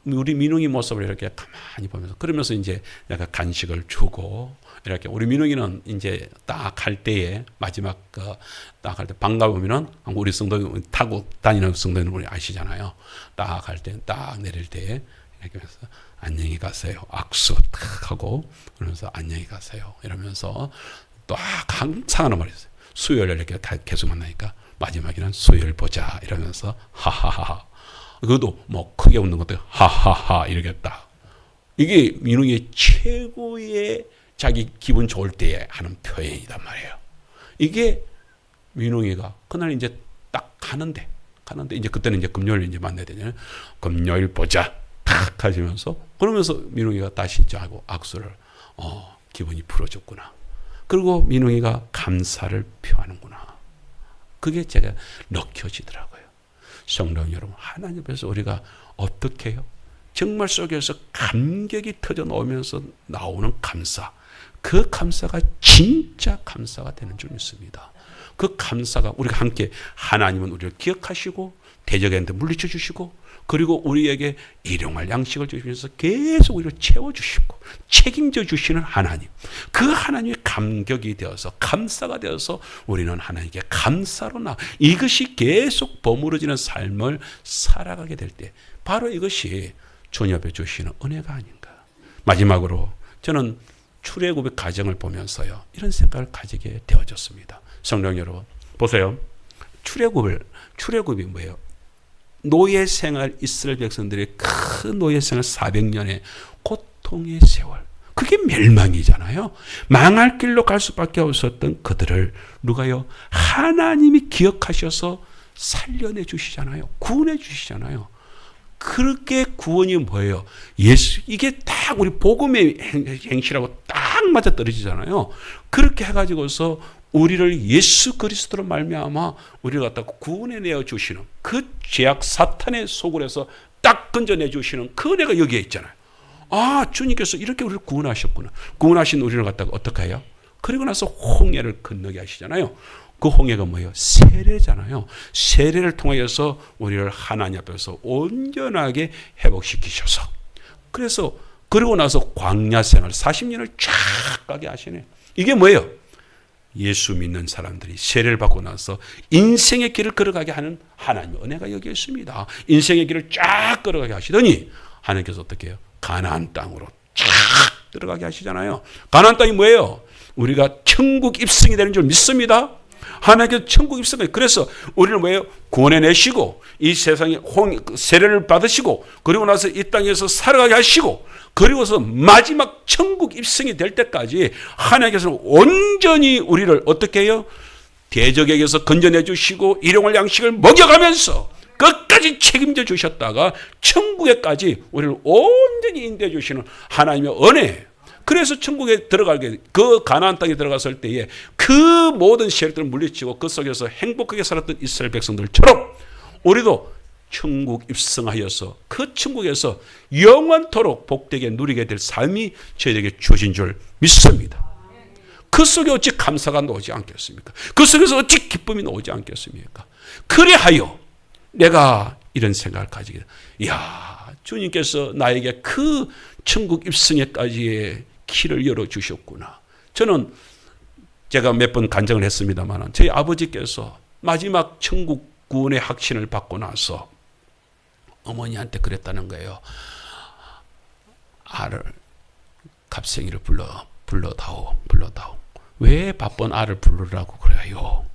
우리 민웅이 모습을 이렇게 가만히 보면서 그러면서 이제 내가 간식을 주고 이렇게 우리 민웅이는 이제 딱 할 때에 마지막 딱 할 때 반가우면은 우리 성도 타고 다니는 성도는 우리 아시잖아요. 딱 할 때 딱 내릴 때에 이렇게 해서 안녕히 가세요. 악수 딱 하고 그러면서 안녕히 가세요. 이러면서 또 항상 하는 말이 있어요. 수요일에 이렇게 계속 만나니까 마지막에는 수요일 보자 이러면서 하하하. 그것도 뭐 크게 웃는 것도 하하하 이러겠다. 이게 민웅이의 최고의 자기 기분 좋을 때에 하는 표현이단 말이에요. 이게 민웅이가 그날 이제 딱 가는데 이제 그때는 이제 금요일 이제 만나야 되잖아요. 금요일 보자 탁 하시면서 그러면서 민웅이가 다시 이제 하고 악수를 기분이 풀어졌구나. 그리고 민웅이가 감사를 표하는구나. 그게 제가 느껴지더라고요. 성도 여러분, 하나님 앞에서 우리가 어떻게 해요? 정말 속에서 감격이 터져 나오면서 나오는 감사. 그 감사가 진짜 감사가 되는 줄 믿습니다. 그 감사가 우리가 함께 하나님은 우리를 기억하시고 대적한테 물리쳐 주시고 그리고 우리에게 일용할 양식을 주시면서 계속 우리를 채워주시고 책임져 주시는 하나님. 그 하나님의 감격이 되어서 감사가 되어서 우리는 하나님께 감사로 이것이 계속 버무러지는 삶을 살아가게 될 때 바로 이것이 주님 앞에 주시는 은혜가 아닌가. 마지막으로 저는 출애굽의 과정을 보면서요. 이런 생각을 가지게 되어졌습니다. 성도 여러분 보세요. 출애굽이 뭐예요? 노예 생활 이스라엘 백성들의 큰 노예 생활 400년의 고통의 세월. 그게 멸망이잖아요. 망할 길로 갈 수밖에 없었던 그들을 누가요? 하나님이 기억하셔서 살려내 주시잖아요. 구원해 주시잖아요. 그렇게 구원이 뭐예요? 이게 딱 우리 복음의 행실하고 딱 맞아 떨어지잖아요. 그렇게 해가지고서 우리를 예수 그리스도로 말미암아 우리를 갖다가 구원해내어 주시는 그 죄악 사탄의 속을에서 딱 건져내 주시는 그 은혜가 여기에 있잖아요. 주님께서 이렇게 우리를 구원하셨구나. 구원하신 우리를 갖다가 어떻게 해요? 그리고 나서 홍해를 건너게 하시잖아요. 그 홍해가 뭐예요? 세례잖아요. 세례를 통하여서 우리를 하나님 앞에서 온전하게 회복시키셔서 그래서 그리고 나서 광야 생활 40년을 쫙 가게 하시네. 이게 뭐예요? 예수 믿는 사람들이 세례를 받고 나서 인생의 길을 걸어가게 하는 하나님의 은혜가 여기 있습니다. 인생의 길을 쫙 걸어가게 하시더니 하나님께서 어떻게 해요? 가나안 땅으로 쫙 들어가게 하시잖아요. 가나안 땅이 뭐예요? 우리가 천국 입성이 되는 줄 믿습니다. 하나님께서 천국 입성을, 그래서 우리를 뭐예요? 구원해내시고 이 세상에 세례를 받으시고 그리고 나서 이 땅에서 살아가게 하시고 그리고서 마지막 천국 입성이 될 때까지 하나님께서는 온전히 우리를 어떻게 해요? 대적에게서 건져내 주시고 일용할 양식을 먹여가면서 끝까지 책임져 주셨다가 천국에까지 우리를 온전히 인도해 주시는 하나님의 은혜. 그래서 천국에 들어가게, 그 가나안 땅에 들어갔을 때에 그 모든 세력들을 물리치고 그 속에서 행복하게 살았던 이스라엘 백성들처럼 우리도 천국 입성하여서 그 천국에서 영원토록 복되게 누리게 될 삶이 저희에게 주어진 줄 믿습니다. 그 속에 어찌 감사가 나오지 않겠습니까? 그 속에서 어찌 기쁨이 나오지 않겠습니까? 그래하여 내가 이런 생각을 가지게 돼. 이야, 주님께서 나에게 그 천국 입성에까지의 길을 열어주셨구나. 저는 제가 몇 번 간증을 했습니다만 저희 아버지께서 마지막 천국 구원의 확신을 받고 나서 어머니한테 그랬다는 거예요. 알을, 갑생이를 불러다오. 왜 바쁜 알을 부르라고 그래요?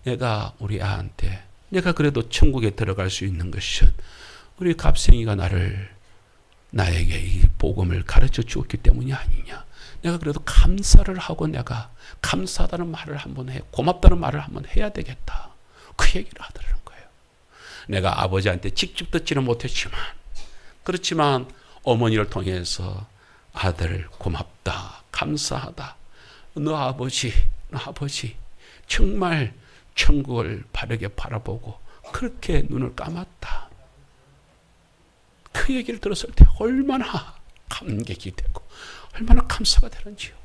내가 우리 아한테 내가 그래도 천국에 들어갈 수 있는 것은 우리 갑생이가 나에게 이 복음을 가르쳐 주었기 때문이 아니냐. 내가 그래도 감사를 하고 내가 감사하다는 말을 한번 해, 고맙다는 말을 한번 해야 되겠다. 그 얘기를 하더라는 거예요. 내가 아버지한테 직접 듣지는 못했지만, 그렇지만 어머니를 통해서 아들 고맙다, 감사하다. 너 아버지 정말 천국을 바르게 바라보고 그렇게 눈을 감았다. 그 얘기를 들었을 때 얼마나 감격이 되고 얼마나 감사가 되는지요.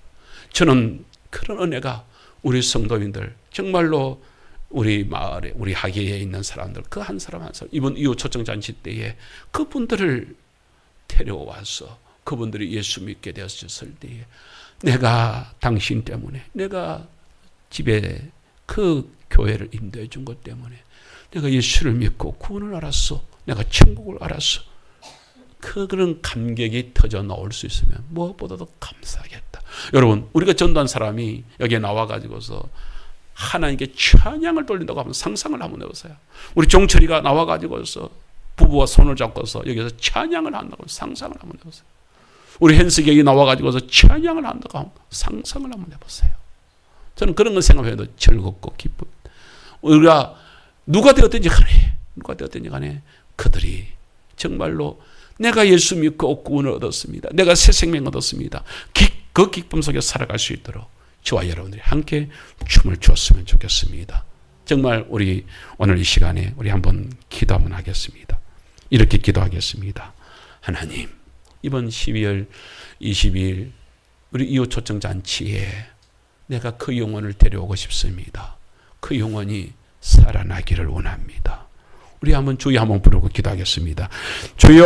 저는 그런 은혜가 우리 성도인들, 정말로 우리 마을에, 우리 하계에 있는 사람들, 그 한 사람 한 사람, 이번 이후 초청잔치 때에 그분들을 데려와서 그분들이 예수 믿게 되었을 때에 내가 당신 때문에, 내가 집에 그 교회를 인도해 준 것 때문에 내가 예수를 믿고 구원을 알았어, 내가 천국을 알았어. 그런 감격이 터져 나올 수 있으면 무엇보다도 감사하겠다. 여러분, 우리가 전도한 사람이 여기에 나와가지고서 하나님께 찬양을 돌린다고 하면 상상을 한번 해보세요. 우리 종철이가 나와가지고서 부부와 손을 잡고서 여기서 찬양을 한다고 상상을 한번 해보세요. 우리 현석이 여기 나와가지고서 찬양을 한다고 하면 상상을 한번 해보세요. 저는 그런 걸 생각해도 즐겁고 기쁩니다. 우리가 누가 되었든지 간에 그들이 정말로 내가 예수 믿고 구원을 얻었습니다. 내가 새 생명 얻었습니다. 그 기쁨 속에 살아갈 수 있도록 저와 여러분들이 함께 춤을 추었으면 좋겠습니다. 정말 우리 오늘 이 시간에 우리 한번 기도 한번 하겠습니다. 이렇게 기도하겠습니다. 하나님, 이번 12월 22일 우리 이웃 초청 잔치에 내가 그 영혼을 데려오고 싶습니다. 그 영혼이 살아나기를 원합니다. 우리 한번 주여 한번 부르고 기도하겠습니다. 주여.